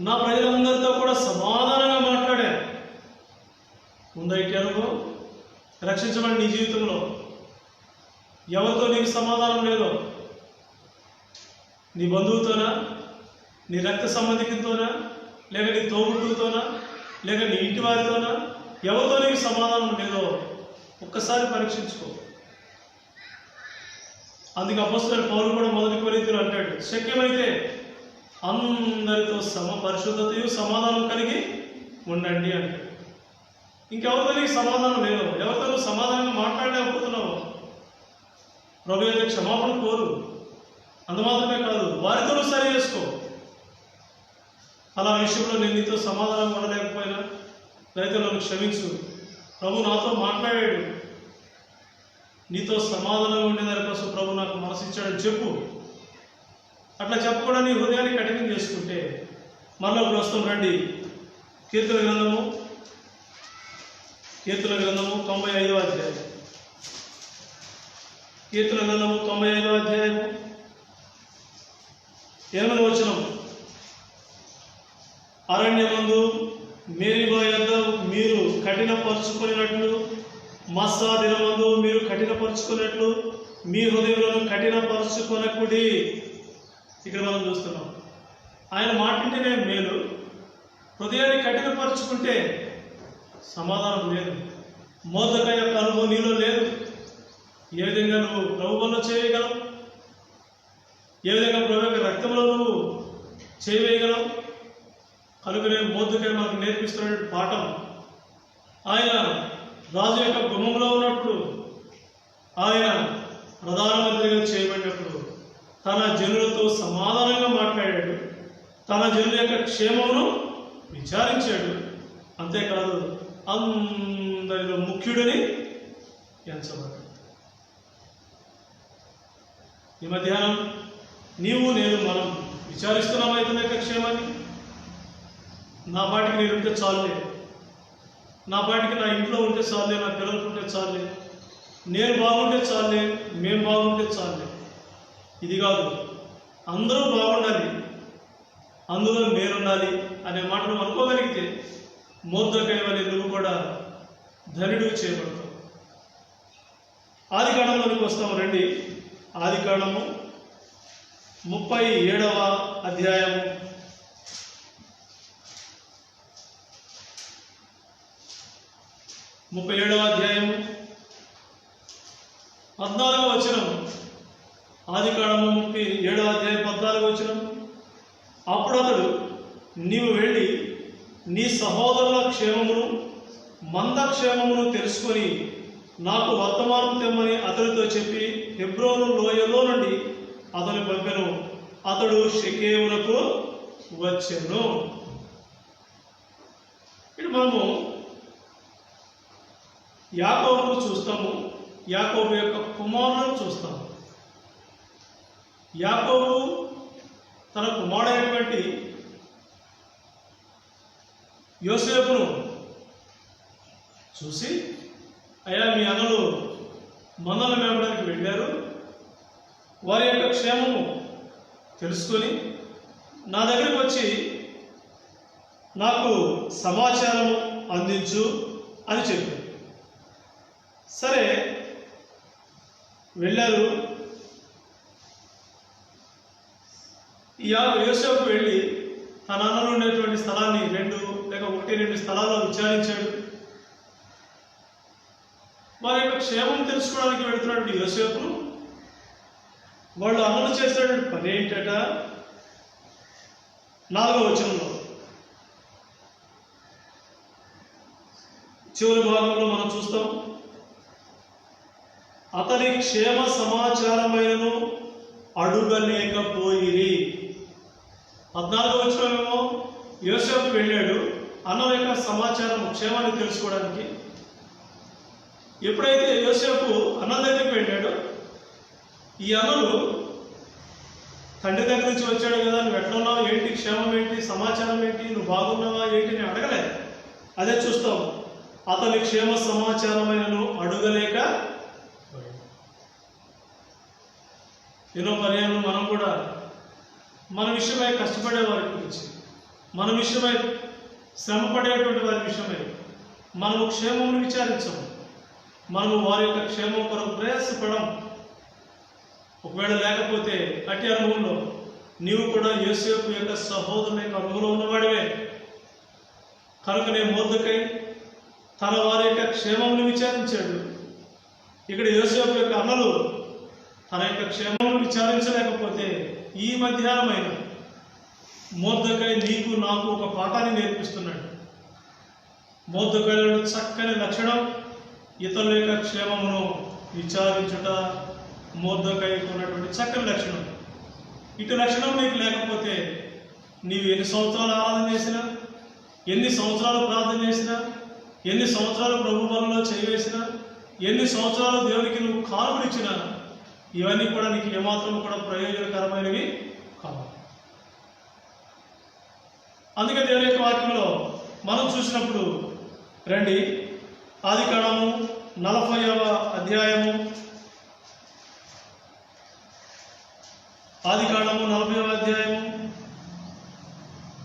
నా ప్రజలందరితో కూడా సమాధానంగా మాట్లాడాను. ఉందా ఇటు అనుభవం? రక్షించబడి నీ జీవితంలో ఎవరితో నీకు సమాధానం లేదో, నీ బంధువుతోనా, నీ రక్త సంబంధికులతోనా, లేక నీ తోబుట్టుతోనా, లేక నీ ఇంటి వారితోనా, ఎవరితో నీకు సమాధానం లేదో ఒక్కసారి పరీక్షించుకో. అందుకే అపోస్తలుడైన పౌలు కూడా మొదటి కొరింథీయులు అంటాడు, శక్యమైతే అందరితో పరిశుద్ధతయు సమాధానం కలిగి ఉండండి అంటాడు. ఇంకెవరితో నీకు సమాధానం లేదో, ఎవరితో నువ్వు సమాధానంగా మాట్లాడలేకపోతున్నావు, ప్రభు యొక్క క్షమాపణ కోరు. అంత మాత్రమే కాదు, వారితో నువ్వు సరి చేసుకో. అలా విషయంలో నేను నీతో సమాధానం ఉండలేకపోయినా దయతో నన్ను క్షమించు, ప్రభు నాతో మాట్లాడాడు, నీతో సమాధానంగా ఉండేదాని కోసం ప్రభు నాకు మనసిచ్చాడని చెప్పు. అట్లా చెప్పకుండా నీ హృదయాన్ని కఠినం చేసుకుంటే మరలా ఇప్పుడు వస్తాం. రండి, కీర్తన గ్రంథము 95వ అధ్యాయం. కీర్తన గ్రంథము 95వ అధ్యాయం 8వ వచనం. అరణ్యమందు మేరీబా యొద్ద మీరు కఠినపరుచుకున్నట్లు, మస్సా దినమందు మీరు కఠినపరుచుకున్నట్లు మీ హృదయంలో కఠినపరుచుకొనకుడి. ఇక్కడ మనం చూస్తున్నాం, ఆయన మాటింటేనే మేలు, హృదయాన్ని కఠినపరుచుకుంటే సమాధానం లేదు. మొర్దెకై యొక్క అనుభవం నీలో లేదు. ఏ విధంగా నువ్వు ప్రభు వల్ల చేయగలవు? ఏ విధంగా ప్రభు యొక్క రక్తంలో నువ్వు చేయవేయగలవు. కనుకనే మొర్దెకై మనకు నేర్పిస్తున్నటువంటి పాఠం, ఆయన రాజు యొక్క గుమ్మంలో ఉన్నప్పుడు, ఆయన ప్రధానమంత్రిగా చేయబడినప్పుడు తన జనులతో సమాధానంగా మాట్లాడాడు, తన జనుల యొక్క క్షేమమును విచారించాడు. అంతేకాదు అందరిలో ముఖ్యుడని ఎంచబడ్డాడు. ఈ మధ్యాహ్నం నీవు నేను మనం విచారిస్తున్నామా ఇతని యొక్క క్షేమాన్ని? నా పాటికి నేను ఉంటే చాలులే, నా పాటికి నా ఇంట్లో ఉంటే చాలులే, నా పిల్లలకు ఉంటే చాలులే, నేను బాగుంటే చాలులే, మేము బాగుంటే చాలులే. ఇది కాదు, అందరూ బాగుండాలి, అందులో నేనుండాలి అనే మాటను అనుకోగలిగితే మొర్దెకై వలె నువ్వు కూడా ధనుడు చేయబడతావు. ఆదికాండంలోనికి వస్తాము రండి. ఆదికాండము 37వ అధ్యాయము 14వ వచనం. ఆదికాండము 37వ అధ్యాయం 14వ వచనం. అప్పుడు అతడు, నీవు వెళ్ళి నీ సహోదరుల క్షేమమును మంద క్షేమమును తెలుసుకొని నాకు వర్తమానం తెమ్మని అతడితో చెప్పి హెబ్రోను లోయలో నుండి అతను పంపెను. అతడు షెకెమునకు వచ్చెను. ఇప్పుడు మనము యాకోబును చూస్తాము, యాకోబు యొక్క కుమారులను చూస్తాము. యాకోబు తన కుమారుడైనటువంటి యోసేపును చూసి, అయ్యా మీ అన్నలు మందలను మేపడానికి వెళ్ళారు, వారి యొక్క క్షేమము తెలుసుకొని నా దగ్గరికి వచ్చి నాకు సమాచారము అందించు అని చెప్పారు. సరే వెళ్ళారు. యోసేపు వెళ్ళి తన అన్నలు ఉండేటువంటి స్థలాన్ని 2 స్థలాల్లో విచారించాడు. వారి యొక్క క్షేమం తెలుసుకోవడానికి వెళుతున్నటువంటి యోసేపును వాళ్ళు అన్నలు చేసినటువంటి పని ఏంటట? 4వ వచనంలో చివరి భాగంలో మనం చూస్తాం, అతని క్షేమ సమాచారమైనను అడుగలేకపోయిరి. 14వ వచనమేమో యోసేపు వెళ్ళాడు అన్నల యొక్క సమాచారం క్షేమాన్ని తెలుసుకోవడానికి. ఎప్పుడైతే యోసేపు అన్నల దగ్గరికి వెళ్ళాడో, ఈ అన్నలు తండ్రి దగ్గర నుంచి వచ్చాడు కదా, నువ్వు ఎట్లా ఉన్నావు, ఏంటి క్షేమం ఏంటి, సమాచారం ఏంటి, నువ్వు బాగున్నావా ఏంటి అని అడగలేదు. అదే చూస్తాం, అతని క్షేమ సమాచారమైనను అడుగలేక. ఎన్నో పర్యాలు మనం కూడా మన విషయమై కష్టపడే వారి గురించి, మన విషయమై శ్రమపడేటువంటి వారి విషయమై మనము క్షేమమును విచారించము, మనము వారి యొక్క క్షేమం కొరకు ప్రయాసపడం. ఒకవేళ లేకపోతే అట్టి అనుభవంలో నీవు కూడా యోసేపు యొక్క సహోదరుని యొక్క అనుభవంలో ఉన్నవాడివే. కనుకనే మొర్దెకై తన వారి యొక్క క్షేమమును విచారించాడు. ఇక్కడ యోసేపు యొక్క అన్నలు తన యొక్క క్షేమమును విచారించలేకపోతే ఈ మధ్యాహ్నమైన మొర్దెకై నీకు నాకు ఒక పాఠాన్ని నేర్పిస్తున్నాడు. మొర్దెకైలో చక్కని లక్షణం ఇతరుల యొక్క క్షేమమును విచారించుట మొర్దెకైకు ఉన్నటువంటి చక్కని లక్షణం. ఇటు లక్షణం నీకు లేకపోతే నీవు ఎన్ని సంవత్సరాలు ఆరాధన చేసినా, ఎన్ని సంవత్సరాలు ప్రార్థన చేసినా, ఎన్ని సంవత్సరాలు ప్రభు బలలో చేయవేసినా, ఎన్ని సంవత్సరాలు దేవునికి నువ్వు కానుకలు ఇచ్చినా, ఇవన్నీ కూడా నీకు ఏమాత్రం కూడా ప్రయోజనకరమైనవి కావు. అందుకే దేవుని యొక్క వాక్యంలో మనం చూసినప్పుడు రండి, ఆదికాండము 40వ అధ్యాయము, ఆదికాండము 40వ అధ్యాయము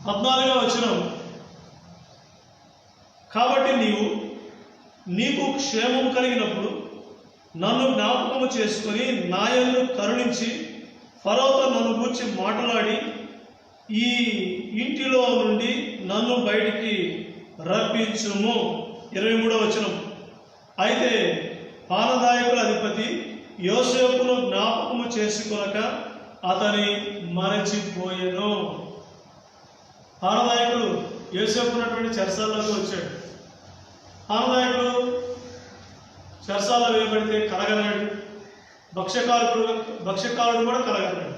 14వ వచనం. కాబట్టి నీకు క్షేమం కలిగినప్పుడు నన్ను జ్ఞాపకము చేసుకొని నా యందు కరుణించి ఫరోతో నన్ను గూర్చి మాట్లాడి ఈ ఇంటిలో నుండి నన్ను బయటికి రప్పించుము. 23వ వచనం. అయితే పానదాయకుల అధిపతి యోసేపును జ్ఞాపకము చేసుకొనక అతని మరచిపోయెను. పానదాయకుడు యోసేపు ఉన్నటువంటి చెరసాల్లోకి వచ్చాడు. పానదాయకుడు చెరసాల్లో వేయబడితే కలగన్నాడు, భక్ష్యకారుడు కూడా కలగన్నాడు.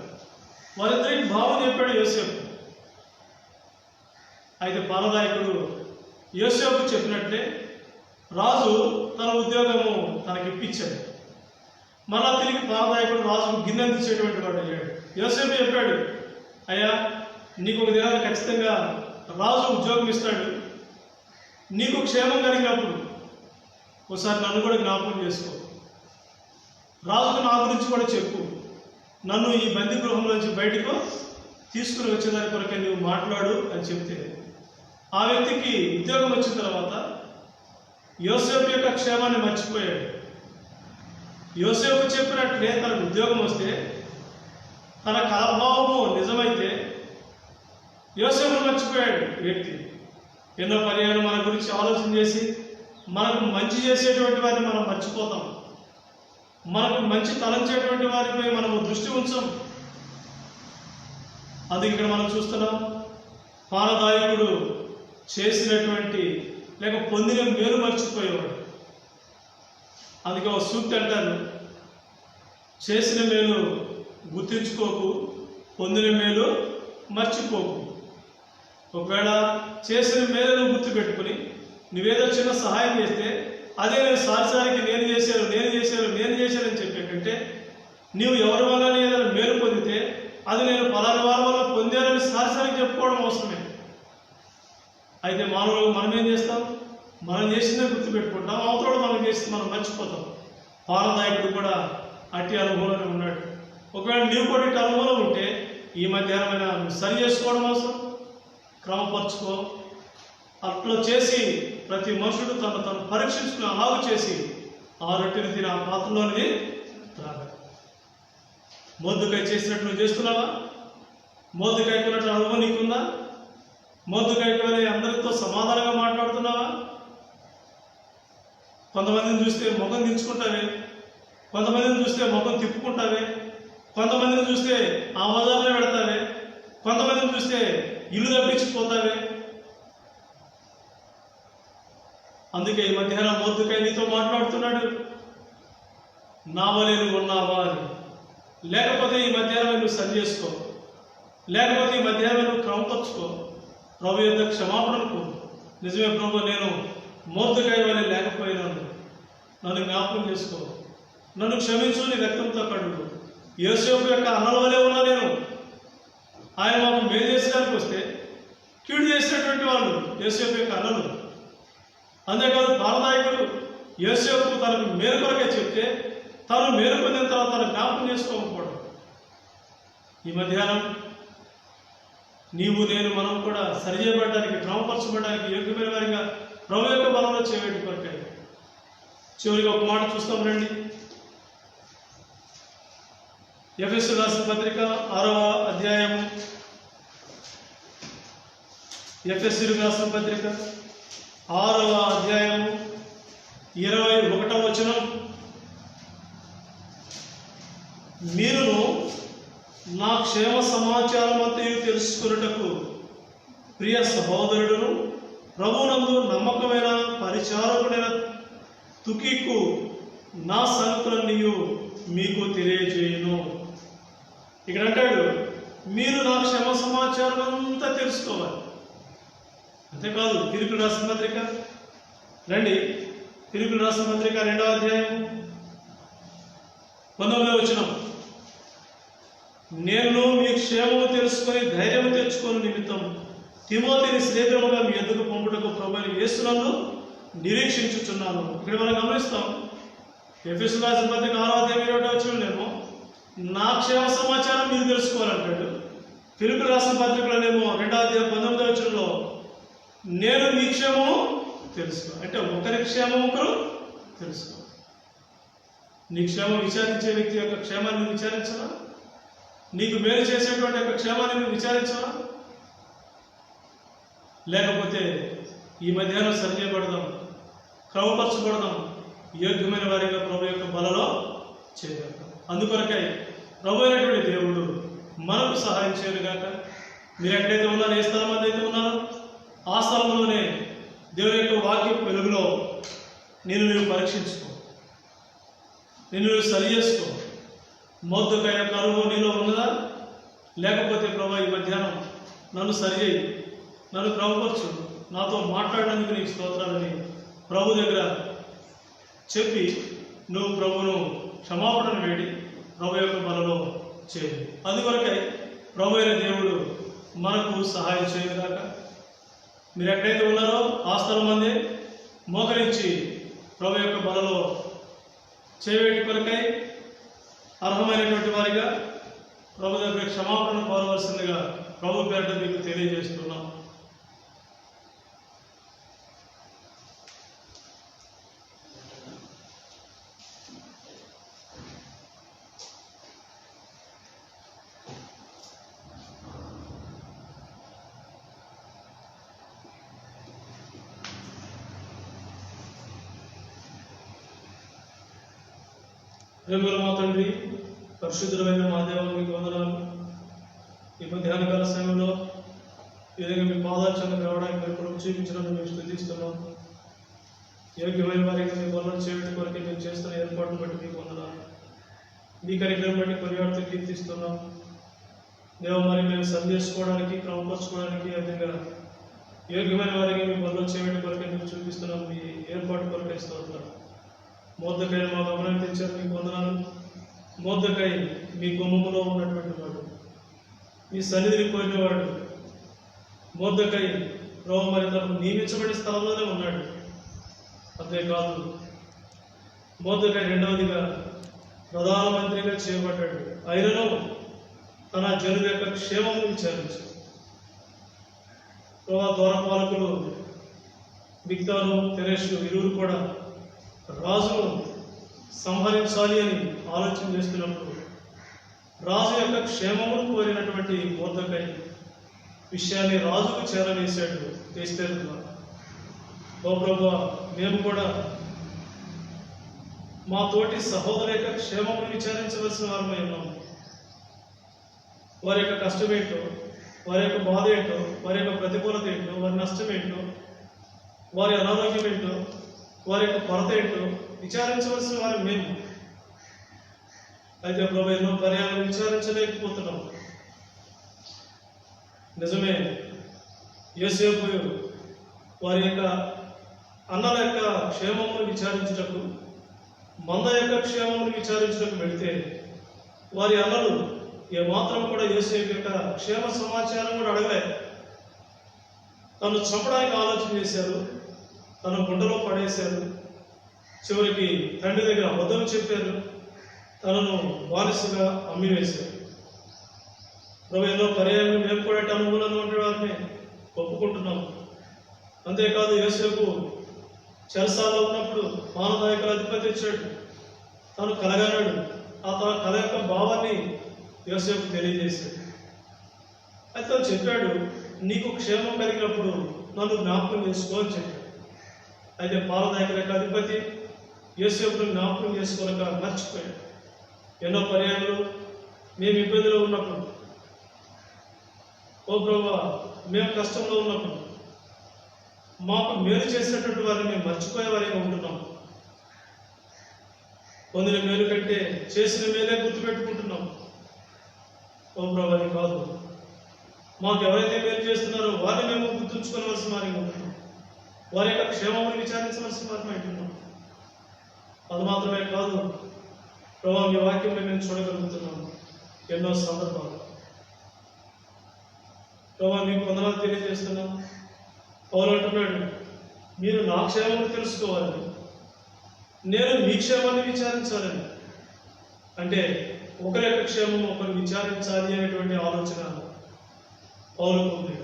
వారిద్దరికి భావం చెప్పాడు యోసేపు. అయితే పానదాయకుడు యోసేపు చెప్పినట్లే రాజు తన ఉద్యోగము తనకిప్పించాడు. మళ్ళా తిరిగి పానదాయకుడు రాజుకు గిన్నె అందించేటువంటి వాడు అయ్యాడు. యోసేపు చెప్పాడు, అయ్యా నీకు ఒక దినాన్ని ఖచ్చితంగా రాజు ఉద్యోగం ఇస్తాడు, నీకు క్షేమం కలిగినప్పుడు ఒకసారి నన్ను కూడా జ్ఞాపకం చేసుకో, రాజుకు నా గురించి కూడా చెప్పు, నన్ను ఈ బందీ గృహంలోంచి బయటకు తీసుకుని వచ్చేదాని కొరకే నువ్వు మాట్లాడు అని చెప్తే, ఆ వ్యక్తికి ఉద్యోగం వచ్చిన తర్వాత యోసేపు యొక్క క్షేమాన్ని మర్చిపోయాడు. యోసేపు చెప్పినట్లే తనకు ఉద్యోగం వస్తే, తన కలభావము నిజమైతే యోసేపును మర్చిపోయాడు వ్యక్తి. ఎన్నో పర్యాలు మన గురించి ఆలోచన చేసి మనకు మంచి చేసేటువంటి వారిని మనం మర్చిపోతాం. మనకు మంచి తలంచేటువంటి వారిపై మనము దృష్టి ఉంచాం. అందుకే ఇక్కడ మనం చూస్తున్నాం, పానదాయకుడు చేసినటువంటి లేక పొందిన మేలు మర్చిపోయేవాడు. అందుకే ఒక సూక్తి అంటారు, చేసిన మేలు గుర్తించుకోకు, పొందిన మేలు మర్చిపోకు. ఒకవేళ చేసిన మేలు గుర్తుపెట్టుకుని నువ్వేదో చిన్న సహాయం చేస్తే అదే నేను సారిసారికి నేను చేశానని చెప్పే కంటే, నీవు ఎవరి వల్ల ఏదైనా మేలు పొందితే అది నేను పలానా వారి వల్ల పొందానని సారిసారికి చెప్పుకోవడం అవసరమే. అయితే మానవులు మనం ఏం చేస్తాం, మనం చేసిందే గుర్తుపెట్టుకుంటాం, అవతల మనం చేసింది మనం మర్చిపోతాం. పానదాయకుడు కూడా అట్టి అనుభవంలోనే ఉన్నాడు. ఒకవేళ నీవు కూడా ఇటు అనుభవం ఉంటే ఈ మధ్యాహ్నమైన సరి చేసుకోవడం అవసరం, క్రమపరుచుకో. అట్లా చేసి ప్రతి మనుషుడు తను పరీక్షించుకుని అలాగ చేసి ఆ రొట్టెని తిని ఆ పాత్రలోనిది త్రాగాలి. మొద్దుకాయ చేసినట్టు నువ్వు చేస్తున్నావా? మొద్దుకాయకున్నట్టు అనుభవం నీకుందా? మొద్దుకాయకు వెళ్ళి అందరితో సమాధానంగా మాట్లాడుతున్నావా? కొంతమందిని చూస్తే ముఖం దించుకుంటావే, కొంతమందిని చూస్తే ముఖం తిప్పుకుంటావే, కొంతమందిని చూస్తే ఆ మజాలో పెడతావే, కొంతమందిని చూస్తే ఇల్లు తప్పించిపోతావే. అందుకే ఈ మధ్యాహ్నం మొద్దుకాయ నీతో మాట్లాడుతున్నాడు, నా వలె నువ్వు ఉన్నావా అని. లేకపోతే ఈ మధ్యాహ్నం నువ్వు సరి చేసుకో, లేకపోతే ఈ మధ్యాహ్నం నువ్వు క్రమపరుచుకో, ప్రభు యొక్క క్షమాపణను కోరు. నిజమే ప్రభు, నేను మొద్దుకాయ వలె లేకపోయినాను, నన్ను జ్ఞాపకం చేసుకో, నన్ను క్షమించు, నీ రక్తంతో కడుగు. యోసేపు యొక్క అన్నల వలె ఉన్నా నేను. ఆయన మాకు మేలు చేసడానికి వస్తే కీడు చేసినటువంటి వాళ్ళు యోసేపు యొక్క అన్నలు. అంతేకాదు పానదాయకుడు యోసేపు తనకు మేలు కొరకే చెప్తే తను మేలు పొందిన తర్వాత తను జ్ఞాపకం చేసుకోకపోవడం. ఈ మధ్యాహ్నం నీవు నేను మనం కూడా సరిచేయబడడానికి, క్రమపరచబడడానికి యోగ్యమైన వారిగా ప్రభు యొక్క బలంలో చేయబడి కొరకాయి. చివరిగా ఒక మాట చూస్తాం రండి. ఎఫెసు రాసిన పత్రిక 6వ అధ్యాయము, ఎఫెసు రాసిన పత్రిక 6వ అధ్యాయము 21వ వచనం. మీరును నా క్షేమ సమాచారం అంతయు తెలుసుకున్నటకు ప్రియ సహోదరుడును ప్రభువునందు నమ్మకమైన పరిచారకుడైన తుకీకు నా సంగతులన్నీయు మీకు తెలియజేయును. ఇక్కడ అంటాడు, మీరు నా క్షేమ సమాచారం అంతా తెలుసుకోవాలి. అంతేకాదు ఫిలిప్పీయులకు రాసిన పత్రిక రండి, ఫిలిప్పీయులకు రాసిన పత్రిక 2వ అధ్యాయం 19వ వచనం. నేను మీ క్షేమము తెలుసుకొని ధైర్యం తెచ్చుకొని నిమిత్తం తిమోతిని శీఘ్రముగా మీ ఎద్దుకు పంపుటకు ప్రభువైన యేసునందు నిరీక్షించుచున్నాను. ఇక్కడ మనం గమనిస్తాం, ఎఫెసు రాసిన పత్రిక 6వ అధ్యాయం 21వ వచనంలోనేమో నా క్షేమ సమాచారం మీరు తెలుసుకోవాలంటాడు. ఫిలిప్పీయులకు రాసిన పత్రికలోనేమో 2వ అధ్యాయం 19వ వచనంలో నేను మీ క్షేమము తెలుసుకో. అంటే ఒకరి క్షేమం ఒకరు తెలుసుకో. నీ క్షేమం విచారించే వ్యక్తి యొక్క క్షేమాన్ని విచారించరా? నీకు మేలు చేసేటువంటి యొక్క క్షేమాన్ని నువ్వు విచారించరా? లేకపోతే ఈ మధ్యాహ్నం సరి చేయబడదాం, క్రమపరచబడదాం, యోగ్యమైన వారిగా ప్రభు యొక్క బలలో చేయగలుగుతాం. అందుకొరకై ప్రభు అయినటువంటి దేవుడు మనకు సహాయం చేయరుగాక. మీరు ఎక్కడైతే ఉన్నారో, ఏ స్థలం అయితే ఉన్నారో ఆ స్థలంలోనే దేవుని యొక్క వాక్యం వెలుగులో నేను పరీక్షించుకో, నేను సరి చేసుకో. మొర్దెకై యొక్క అనుభవం నీలో ఉన్నదా? లేకపోతే ప్రభు ఈ మధ్యాహ్నం నన్ను సరి చేయి, నన్ను క్రమపరచు, నాతో మాట్లాడినందుకు నీకు స్తోత్రాలని ప్రభు దగ్గర చెప్పి నువ్వు ప్రభువును క్షమాపణను వేడి ప్రభు యొక్క బలలో చేయి. అందుకొరకై ప్రభు అయిన దేవుడు మనకు సహాయం చేయగాక. మీరు ఎక్కడైతే ఉన్నారో ఆ స్థలం మందే మోకరించి ప్రభు యొక్క బలలో చేయవేటి కొరకై అర్హమైనటువంటి వారిగా ప్రభు దగ్గర క్షమాపణ కోరవలసిందిగా ప్రభు పేరిట మీకు తెలియజేస్తున్నాం. ప్రేమల మా తండ్రి, పరిశుద్ధమైన మా దేవ, మీకు వందనాలు. ఈ మధ్యాహ్న కాల సమయంలో ఈ విధంగా మీ పాదాల చెంతకు రావడానికి మీరు కృప చూపించినందుకు మేము స్తుతిస్తున్నాం. యోగ్యమైన వారికి మీ పనులను చేయడం కొరకే మేము చేస్తున్న ఏర్పాటును బట్టి మీకు వందనాలు. మీ కార్యక్రమం బట్టి కొనియాడుతూ కీర్తిస్తున్నాం దేవ. మరి మేము సందేశించుకోవడానికి, క్రమపరచుకోవడానికి, ఆ విధంగా యోగ్యమైన వారికి మీ పనులను చేయడం కొరకే మేము చూపిస్తున్నాం. మీ ఏర్పాటు కొరకే ఇస్తున్నాం. మొర్దెకై మాకు అభినందించారు, మీకు వందనాలు. మొర్దెకై మీ గుమ్మములో ఉన్నటువంటి వాడు, మీ సన్నిధిని కోరినవాడు. మొర్దెకై ప్రభు మరి తనకు నియమించబడి స్థలంలోనే ఉన్నాడు. అంతేకాదు మొర్దెకై రెండవదిగా ప్రధానమంత్రిగా చేయబడ్డాడు. అయినను తన జనుల యొక్క క్షేమము విచారించాడు. ప్రభు ద్వారపాలకులు బిగ్తాను, తెరెషు ఇరువురు కూడా రాజును సంహరించాలి అని ఆలోచన చేస్తున్నప్పుడు రాజు యొక్క క్షేమమును కోరినటువంటి మొర్దెకై విషయాన్ని రాజుకు చేరవేశాడు ఎస్తేరు ద్వారా. ఓ ప్రభువా, మేము కూడా మా తోటి సహోదరు యొక్క క్షేమమును విచారించవలసిన వారమై ఉన్నాము. వారి యొక్క కష్టం ఏంటో, వారి యొక్క బాధ ఏంటో, వారి యొక్క ప్రతికూలత ఏంటో, వారి నష్టం ఏంటో, వారి అనారోగ్యం ఏంటో, వారి యొక్క కొరత ఏంటో విచారించవలసిన వారు మేము. అయితే ప్రభు ఎన్నో పర్యాలను విచారించలేకపోతున్నాం. నిజమే, యోసేపు వారి యొక్క అన్నల యొక్క క్షేమమును విచారించుటకు, మంద యొక్క క్షేమమును విచారించుటకు వెళితే వారి అన్నలు ఏమాత్రం కూడా యోసేపు యొక్క క్షేమ సమాచారం కూడా అడగలే. తను చంపడానికి ఆలోచన చేశారు, తన గుండెలో పడేశారు. చివరికి తండ్రి దగ్గర అబద్ధం చెప్పారు, తనను బానిసగా అమ్మివేశారు. ప్రభు ఎన్నో పర్యాయాలు మేము కూడా అనుభవాలను వంటి వారిని ఒప్పుకుంటున్నాము. అంతేకాదు యోసేపు చెరసాల్లో ఉన్నప్పుడు మాననాయకుల అధిపతి వచ్చాడు, తను కలగన్నాడు. ఆ తన కళ యొక్క భావాన్ని యోసేపు తెలియజేశాడు. అయితే చెప్పాడు, నీకు క్షేమం కలిగినప్పుడు నన్ను జ్ఞాపకం చేసుకో అని చెప్పాడు. అయితే పాలనాయకుల యొక్క అధిపతి యోసేపును జ్ఞాపకం చేసుకోలేక మర్చిపోయాడు. ఎన్నో పర్యాయాలు మేము ఇబ్బందిలో ఉన్నప్పుడు, ఓ ప్రభువా, మేము కష్టంలో ఉన్నప్పుడు మాకు మేలు చేసినటువంటి వారిని మేము మర్చిపోయేవారిగా ఉంటున్నాం. పొందిన మేలు కంటే చేసిన మేలే గుర్తుపెట్టుకుంటున్నాం. ఓ ప్రభు, అది కాదు. మాకు ఎవరైతే మేలు చేస్తున్నారో వారిని మేము గుర్తుంచుకోవలసిన వారిగా ఉంటున్నాం. వారి యొక్క క్షేమమును విచారించవలసిన వారిని అంటున్నాం. అది మాత్రమే కాదు ప్రభు, మీ వాక్యంలో మేము చూడగలుగుతున్నాం ఎన్నో సందర్భాలు. ప్రభు, మీకు వందనాలు తెలియజేస్తున్నాం. పౌలు అంటున్నాడు, మీరు నా క్షేమము తెలుసుకోవాలని, నేను మీ క్షేమాన్ని విచారించాలని. అంటే ఒకరి యొక్క క్షేమం ఒకరు విచారించాలి అనేటువంటి ఆలోచన పౌలుకు ఉంది.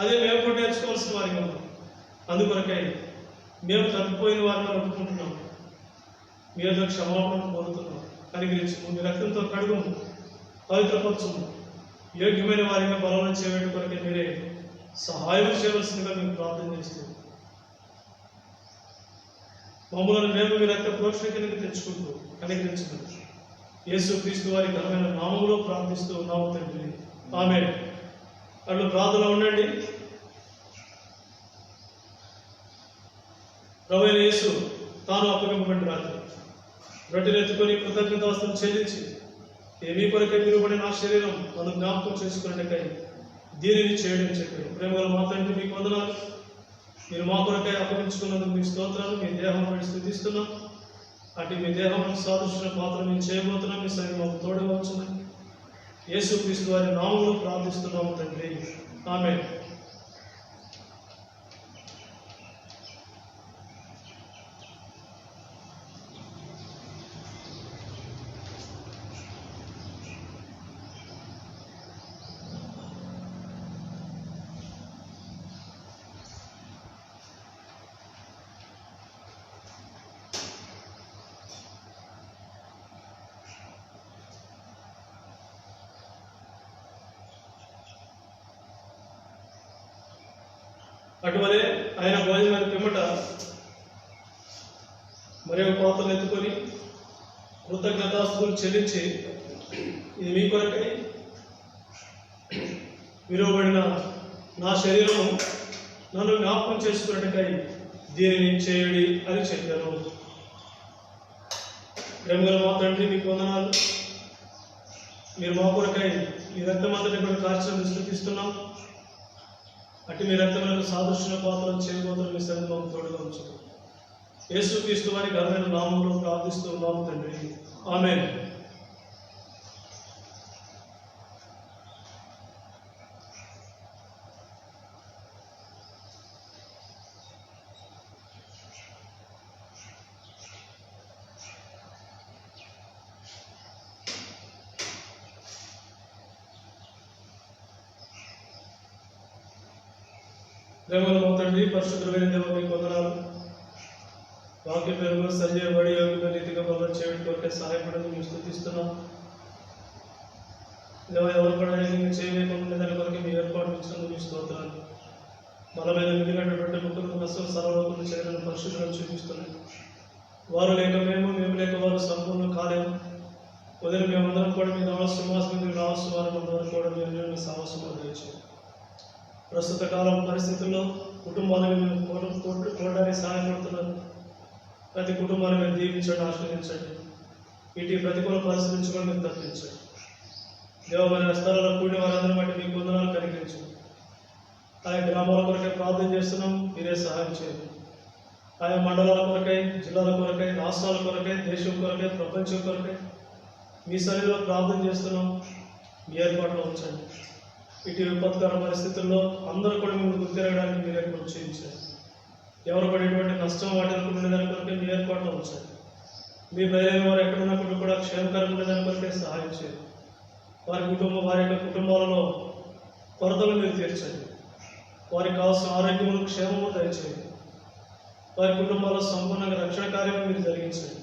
అదే మేము కూడా నేర్చుకోవాల్సిన వారిగా ఉన్నాం. అందుకొరకై మేము తప్పిపోయిన వారిని ఒప్పుకుంటున్నాం. మీ యొక్క క్షమాపణ కోరుతున్నాం. కనికరించము, మీ రక్తంతో కడుగుము, పవిత్రపరచుము, యోగ్యమైన వారిగా బలం చేయడం కొరకే మీరే సహాయం చేయవలసిందిగా మేము ప్రార్థన చేస్తున్నాం. మమ్మల్ని మేము మీ రక్త ప్రోక్షణ కిందకి తెచ్చుకుంటూ కనికరించవచ్చు. యేసుక్రీస్తు వారి ఘనమైన నామములో ప్రార్థిస్తూ ఉన్నాము తండ్రి. ఆమేన్. అట్లు ప్రార్థనలో ఉండండి. ప్రభువైన యేసు తాను అప్పగింపబడిన రాత్రి రొట్టెనెత్తుకొని కృతజ్ఞతాస్తులు చెల్లించి, ఏమీ కొరకై విలువబడిన నా శరీరం నన్ను జ్ఞాపకం చేసుకున్నట్టుకై దీనిని చేయడం చెప్పాడు. ప్రేమగల మా తండ్రి, మీకు వందనాలు. మీరు మా కొరకై అప్పగించుకున్నందుకు మీ స్తోత్రాలు. మీ దేహం పడి స్థుతిస్తున్నాం. అటు మీ దేహం సాదృశ్య పాత్ర మేము చేయబోతున్నాం. మీ సరి మాకు తోడుగా ఉంచున్నాం. యేసుక్రీస్తు వారి నామములో ప్రార్థిస్తున్నాము తండ్రి. ఆమేన్. అటువలే ఆయన భోజనాన్ని పిమ్మట మరి ఒక పాత్రను ఎత్తుకొని కృతజ్ఞతాస్తుతులు చెల్లించి, ఇది మీ కొరకై విలువబడిన నా శరీరము నన్ను జ్ఞాపకం చేసుకున్నట్టుకై దీనిని చేయుడి అని చెప్పారు. ప్రేమగల మా తండ్రి, మీకు వందనాలు. మీరు మా కొరకై ఈ రక్తమంతటి కూడా కార్యక్రమం స్థుతిస్తున్నాం. అటు మీ రక్తములకు సాదృశ్య పాత్రలు చేయబోతున్న మీ సన్నిధిలో మాకు తోడుగా ఉంచు. యేసుక్రీస్తు వారి ఘనమైన నామములో ప్రార్థిస్తూ ఉన్నాము తండ్రి. ఆమేన్. ప్రేమగల మా తండ్రి, పరిశుద్ధమైన దేవ, మీకు వందనాలు. వాక్య పేరుగా సరిచేయబడి యోగ్యంగా నీతిగా బలం చేయడం కొరకే సహాయపడని మేము స్థుతిస్తున్నాం. దేవ, ఎవరు కూడా చేయలేకుండా దాని కొరకు మీ ఏర్పాటు ఇచ్చినందుకు మీ స్తోత్రాలు. బలమైన మిగిలినటువంటి ముగ్గురు నష్టం సర్వలోకంలో చేయడం పరిశుద్ధులను చూపిస్తున్నాయి. వారు లేక మేము లేక వారు సంపూర్ణ కాలేము. ఉదయం మేమందరం కూడా మీ రామసింహాసం మీద రామస్వారం అందరం కూడా మీరు సాహసం అందించారు. ప్రస్తుత కాలం పరిస్థితుల్లో కుటుంబాలను మీరు చూడడానికి సహాయపడుతున్నారు. ప్రతి కుటుంబాన్ని మీరు దీవించండి, ఆశీర్వదించండి. వీటి ప్రతికూల పరిస్థితి నుంచి కూడా మీరు తప్పించండి. దేవమైన స్థలాల్లో కూడిన వారందరూ బట్టి మీకు వందనాలు కనికరించండి. ఆయా గ్రామాల కొరకై ప్రార్థన చేస్తున్నాం, మీరే సహాయం చేయండి. ఆయా మండలాల కొరకై, జిల్లాల కొరకై, రాష్ట్రాల కొరకై, దేశం కొరకై, ప్రపంచం కొరకై మీ సన్నిధిలో ప్రార్థన చేస్తున్నాం. మీ ఏర్పాట్లో ఉంచండి. ఇటు విపత్కర పరిస్థితుల్లో అందరూ కూడా మీరు గుర్తిరగడానికి మీరు ఏర్పాటు చేయించారు. ఎవరు పడేటువంటి నష్టం వాటిని ఉండేదాని కొరకే మీ ఏర్పాట్లో ఉంచండి. మీ బయలైన వారు ఎక్కడున్నప్పుడు కూడా క్షేమకరంగా ఉండేదాని కొరకే సహాయం చేయండి. వారి యొక్క కుటుంబాలలో కొరతలు మీరు తీర్చండి. వారికి కావాల్సిన ఆరోగ్యములు, క్షేమము దయచేయండి. వారి కుటుంబాల్లో సంపూర్ణంగా రక్షణ కార్యము మీరు జరిగించండి.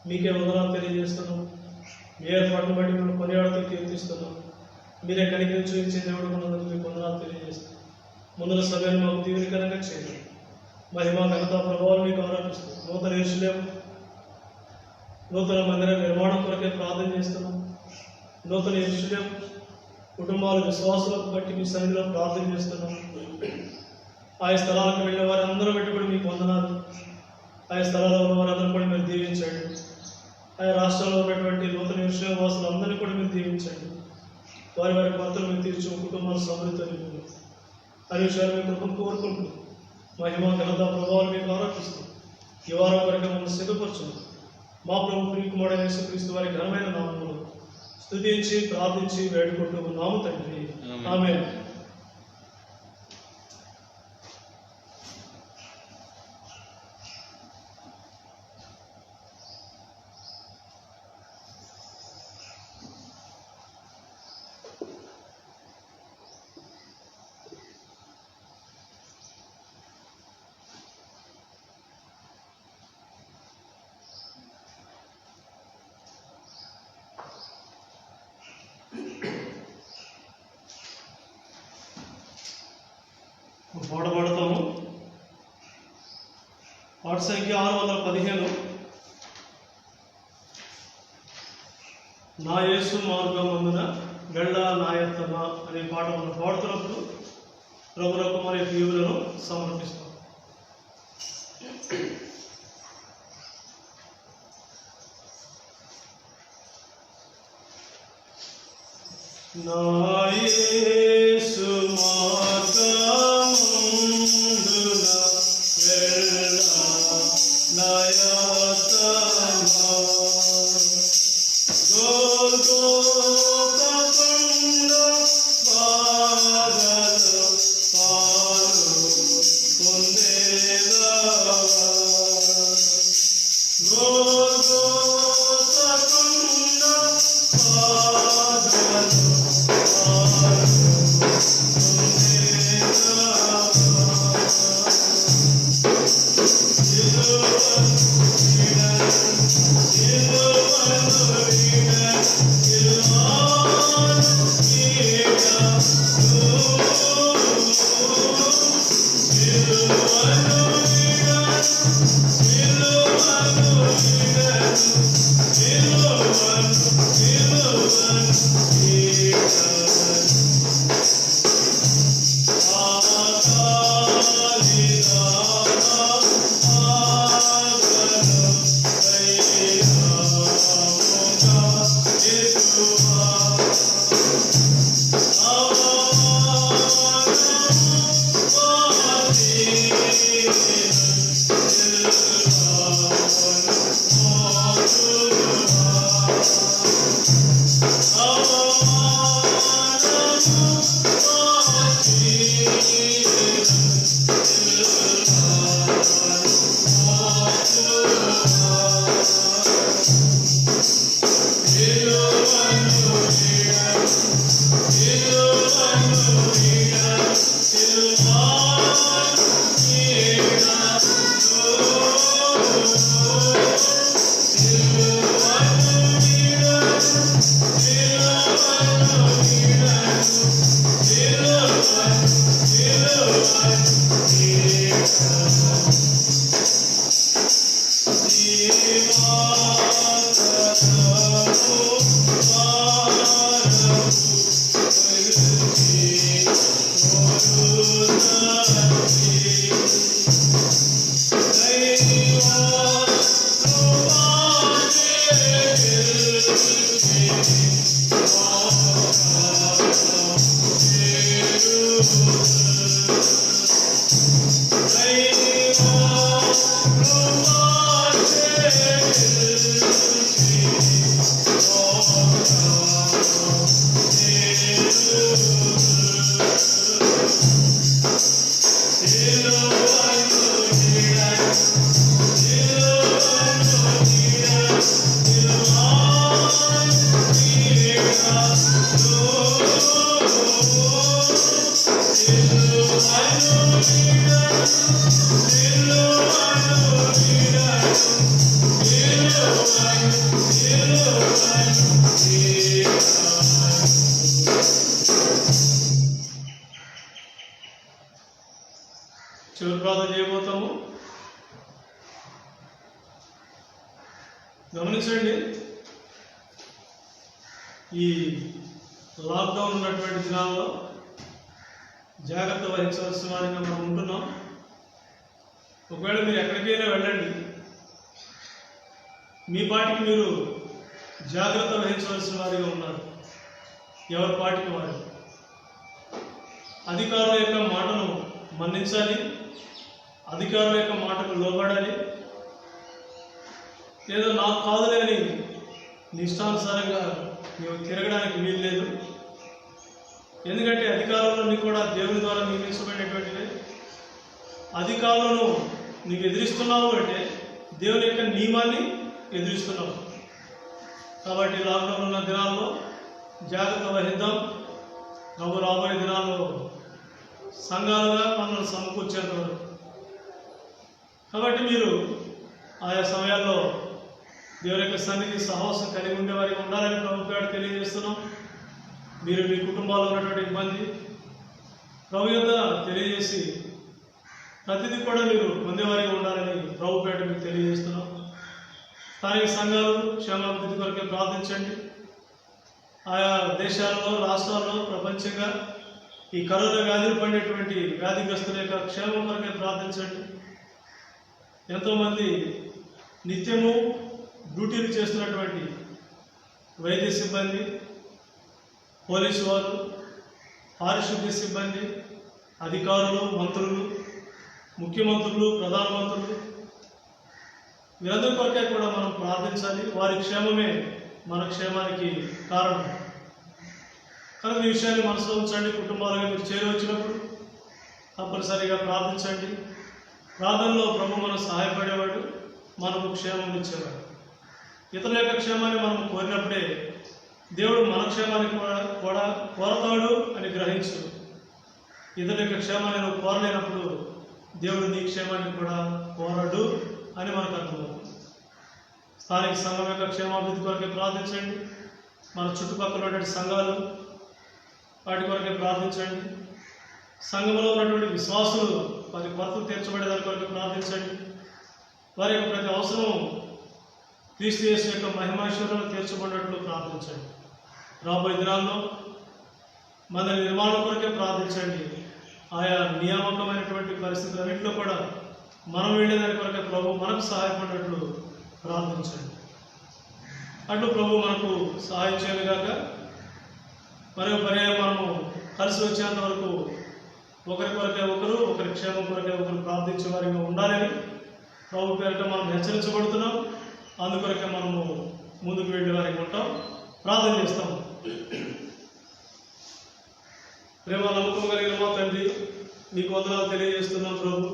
మీకే వందనాలు తెలియజేస్తున్నాం. మీ ఏర్పాటును బట్టి మేము కొనియాడుతూ కీర్తిస్తున్నాం. మీరే కనికరించి చూపించే దేవుడు ఉన్నందుకు మీకు వందనాలు తెలియజేస్తాం. ముందుల సభ్యులు మాకు దీవెనకరంగా చేయండి. మహిమ, ఘనత, ప్రభావం మీకు ఆరోపిస్తాం. నూతన యెరూషలేము, నూతన మందిర నిర్మాణం కొరకే ప్రార్థన చేస్తున్నాం. నూతన యెరూషలేము కుటుంబాల విశ్వాసాలకు బట్టి మీ సన్నిధిలో ప్రార్థన చేస్తున్నాం. ఆయా స్థలాలకు వెళ్ళిన వారి అందరూ బట్టి కూడా మీకు వందనాలు. ఆయా స్థలాల్లో ఉన్న వారందరూ కూడా మీరు దీవించండి. ఆయా రాష్ట్రాల్లో ఉన్నటువంటి నూతన యెరూషలేము వాసులందరినీ కూడా మీరు దీవించండి. వారి కొరతలు మీరు తీర్చు, కుటుంబాలు సమృద్ధితో నింపు. అనే విషయాలు మీ కృపను కోరుకుంటూ మహిమ, ఘనత, ప్రభావాలు మీకు ఆరోపిస్తాం. ఈ వారం వరకు మమ్మల్ని సిద్ధపరచండి. మా ప్రభు ప్రియకుమారుడైన యేసుక్రీస్తు వారి ఘనమైన నామములో స్తుతించి ప్రార్థించి వేడుకుంటూ ఉన్నాము తండ్రి. ఆమేన్. పాడబడతాము. పాట సంఖ్య 615. నా యేసు మార్గమందున వెళ్ళ నాయత్తమా అనే పాట మనం పాడుతున్నప్పుడు ప్రభువులకు మన యొక్క ఈవులను సమర్పిస్తాం. నా యేసు మార్గమందున వెళ్ళ నాయత్తమా గోల్గోథాకుండ బాధలో పాలు పొందేదవా గోల్గోథాకుండ బాధలో చివరి ప్రార్థన చేయబోతాము. గమనించండి, ఈ లాక్డౌన్ ఉన్నటువంటి దినాల్లో జాగ్రత్త వహించవలసిన వారిగా మనం ఉంటున్నాం. ఒకవేళ మీరు ఎక్కడికైనా వెళ్ళండి, మీ పాటికి మీరు జాగ్రత్త వహించవలసిన వారిగా ఉన్నారు. ఎవరి పాటికి వారు అధికారుల యొక్క మాటను మన్నించాలి, అధికారుల యొక్క మాటకు లోబడాలి. ఏదో నాకు కాదులే అని నీ ఇష్టానుసారంగా నీవు తిరగడానికి వీలు లేదు. ఎందుకంటే అధికారులన్నీ కూడా దేవుని ద్వారా నియమించబడినటువంటివే. అధికారులను నీకు ఎదిరిస్తున్నావు అంటే దేవుని యొక్క నియమాన్ని ఎదిరిస్తున్నావు. కాబట్టి లాక్డౌన్ ఉన్న దినాల్లో జాగ్రత్త వహిద్దాం. రాబోయే దినాల్లో సంఘాలుగా మనల్ని సమకూర్చేంత వరకు. కాబట్టి మీరు ఆయా సమయాల్లో దేవుని యొక్క సన్నిధి సహవాసం కలిగి ఉండేవారికి ఉండాలని ప్రభు పేరు తెలియజేస్తున్నాం. మీరు మీ కుటుంబాల్లో ఉన్నటువంటి ఇబ్బంది ప్రభు యొద్ద తెలియజేసి ప్రతిదీ కూడా మీరు పొందేవారిగా ఉండాలని ప్రభు పేట మీకు తెలియజేస్తున్నాం. స్థానిక సంఘాలు క్షేమాభివృద్ధి కొరకే ప్రార్థించండి. ఆయా దేశాలలో, రాష్ట్రాల్లో, ప్రపంచంగా ఈ కరోనా వ్యాధులు పడినటువంటి వ్యాధిగ్రస్తుల యొక్క క్షేమం కొరకే ప్రార్థించండి. ఎంతోమంది నిత్యము డ్యూటీలు చేస్తున్నటువంటి వైద్య సిబ్బంది, పోలీసు వారు, పారిశుద్ధ్య సిబ్బంది, అధికారులు, మంత్రులు, ముఖ్యమంత్రులు, ప్రధానమంత్రులు, వీరందరి కొరకే కూడా మనం ప్రార్థించాలి. వారి క్షేమమే మన క్షేమానికి కారణం. కనుక ఈ విషయాన్ని మనసులో ఉంచండి. కుటుంబాలుగా మీరు చేరవచ్చినప్పుడు తప్పనిసరిగా ప్రార్థించండి. ప్రార్థనలో ప్రభు మనకు సహాయపడేవాడు, మనకు క్షేమం ఇచ్చేవాడు. ఇతరుల యొక్క క్షేమాన్ని మనం కోరినప్పుడే దేవుడు మన క్షేమాన్ని కూడా కోరతాడు అని గ్రహించు. ఇతరుల యొక్క క్షేమాన్ని నువ్వు కోరలేనప్పుడు దేవుడు నీ క్షేమాన్ని కూడా కోరడు అని మనకు అర్థమవుతుంది. స్థానిక సంఘం యొక్క క్షేమాభివృద్ధి కొరకే ప్రార్థించండి. మన చుట్టుపక్కల ఉన్నటువంటి సంఘాలు, వాటి కొరకే ప్రార్థించండి. సంఘంలో ఉన్నటువంటి విశ్వాసులు వారి కొరతలు తీర్చబడే దాని కొరకే ప్రార్థించండి. వారి యొక్క ప్రతి అవసరం క్రీస్తు యేసు యొక్క మహిమాశ్వరంలో తీర్చబడినట్లు ప్రార్థించండి. రాబోయే దినాల్లో మన నిర్మాణం కొరకే ప్రార్థించండి. ఆయా నియామకమైనటువంటి పరిస్థితులన్నింటిలో కూడా మనం వెళ్ళేదాని కొరకే ప్రభు మనకు సహాయపడినట్లు ప్రార్థించండి. అట్లు ప్రభు మనకు సహాయం చేయగాక. మరో పర్యాయం మనము కలిసి వచ్చేంత వరకు ఒకరి కొరకే ఒకరు, ఒకరి క్షేమం కొరకే ఒకరు ప్రార్థించే వారిగా ఉండాలని ప్రభు పేరిట మనం హెచ్చరించబడుతున్నాం. అందుకొరకే మనము ముందుకు వెళ్ళే వారికి ఉంటాం. ప్రార్థన చేస్తాం. ప్రేమ నమ్మకం కలిగిన మా తండ్రి, మీకు వందనాలు తెలియజేస్తున్నాం ప్రభు.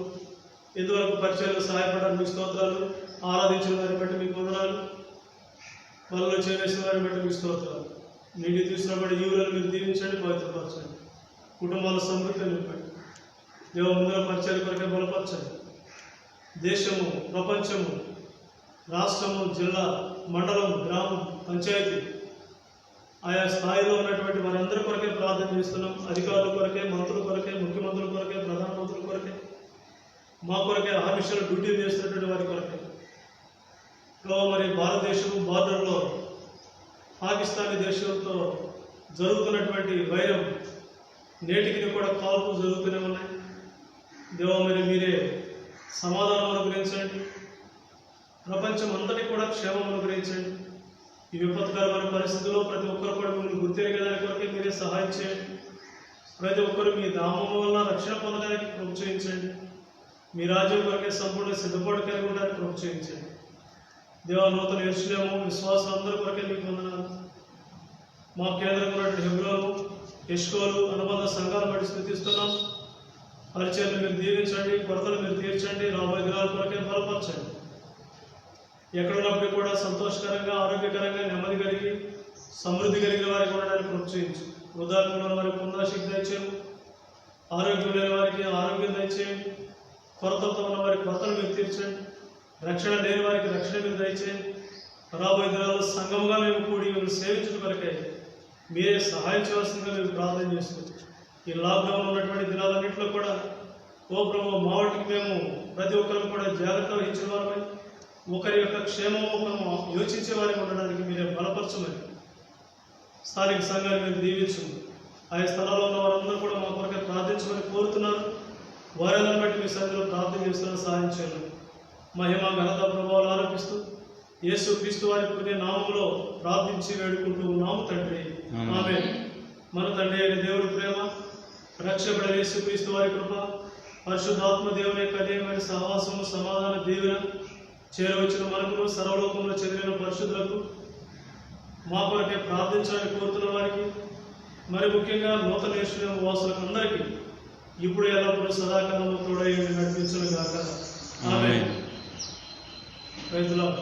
ఇంతవరకు పరిచయాలు సహాయపడడానికి మీకు స్తోత్రాలు. ఆరాధించిన వారిని బట్టి మీకు వందనాలు. వాళ్ళలో చేరేసిన వారిని బట్టి మీకు స్తోత్రాలు. నీటి తీసుకున్నబడి ఈవులను మీరు దీవించండి, పవిత్రపరచండి. కుటుంబాల సమృద్ధి నింపండి. దేవ ముందుల పరిచయాల కొరకే బలపరచండి. దేశము, ప్రపంచము, రాష్ట్రము, జిల్లా, మండలం, గ్రామం, పంచాయతీ ఆయా స్థాయిలో ఉన్నటువంటి వారందరి కొరకే ప్రార్థన చేస్తున్నాం. అధికారుల కొరకే, మంత్రుల కొరకే, ముఖ్యమంత్రుల కొరకే, ప్రధానమంత్రుల కొరకే, మా కొరకే, ఆఫీసులో డ్యూటీ చేస్తున్నటువంటి వారి కొరకే. మరి భారతదేశం బార్డర్లో పాకిస్తానీ దేశంతో జరుగుతున్నటువంటి వైరం నేటికి కూడా కాల్పులు జరుగుతూనే ఉన్నాయి. దేవ మరి మీరే సమాధానం అనుగ్రహించండి. ప్రపంచం అంతటి కూడా క్షేమం అనుగ్రహించండి. ఈ విపత్కరమైన పరిస్థితుల్లో ప్రతి ఒక్కరు కూడా మిమ్మల్ని గుర్తెరిగేదాని కొరకే మీరే సహాయం చేయండి. ప్రతి ఒక్కరు మీ నామం వల్ల రక్షణ పొందడానికి ప్రోత్సహించండి. మీ రాజ్యం కొరకే సంపూర్ణ సిద్ధపాటు కలిగి ఉండడానికి ప్రోత్సహించండి. దేవ నూతన యెరూషలేము విశ్వాసం అందరి కొరకే మీకు వందనాలు. మా కేంద్రంగా ఉన్నటువంటి హెబ్రోను, ఎష్కోలు, అనుబంధ సంఘాలు బట్టి స్థుతిస్తున్నాం. పరిచయాలు మీరు దీవించండి, కొరతలు మీరు తీర్చండి. రాబోయే దినాల కొరకే బలపరచండి. ఎక్కడున్నప్పుడు కూడా సంతోషకరంగా, ఆరోగ్యకరంగా, నెమ్మది కలిగి, సమృద్ధి కలిగిన వారికి ఉండడానికి ప్రోత్సహించు. ఉదాహరణ ఉన్న వారికి పొందాశక్తి దయచేయండి. ఆరోగ్యం లేని వారికి ఆరోగ్యం దయచేయండి. కొరతలతో ఉన్న వారికి కొరతలు మీరు తీర్చండి. రక్షణ లేని వారికి రక్షణ మీరు దయచేయండి. రాబోయే దినాల్లో సంఘముగా మేము కూడి మిమ్మల్ని సేవించడం కొరకే మీరే సహాయం చేయవలసిందిగా మేము ప్రార్థన చేస్తున్నాం. ఈ లాక్డౌన్ ఉన్నటువంటి దినాలన్నింటిలో కూడా ఓ ప్రభు మా వాటికి మేము ప్రతి ఒక్కరు కూడా జాగ్రత్త వహించిన వారమై ఒకరి యొక్క క్షేమము మేము యోచించే వారికి ఉండడానికి మీరే బలపరచమని స్థానిక సంఘాన్ని మీరు దీవించండి. ఆయా స్థలాల్లో ఉన్న వారందరూ కూడా మా కొరకే ప్రార్థించమని కోరుతున్నారు. వారందరిని బట్టి మీ సన్నిధిలో ప్రార్థన చేస్తున్న సహాయం చేయండి. మహిమ ఘనత ప్రభావాలు ఆరోపిస్తూ యేసు క్రీస్తు వారి పుణ్య నామములో ప్రార్థించి వేడుకుంటూ ఉన్నాము తండ్రి, ఆమేన్. మన తండ్రి అయిన దేవుడి ప్రేమ, రక్షకుడైన యేసు క్రీస్తు వారి కృప, పరిశుద్ధాత్మ దేవుని యొక్క అధికమైన సహవాసము, సమాధాన దీవెన చేరవచ్చిన మనకు, సర్వలోకంలో చెందిన పరిశుద్ధులకు, మా కొరకే ప్రార్థించాలని కోరుతున్న వారికి, మరి ముఖ్యంగా నూతన యెరూషలేము వాసులకు అందరికీ ఇప్పుడు ఎల్లప్పుడూ సదాకాలంలో తోడై నడిపించును గాక. ఆమేన్. Praise the lord.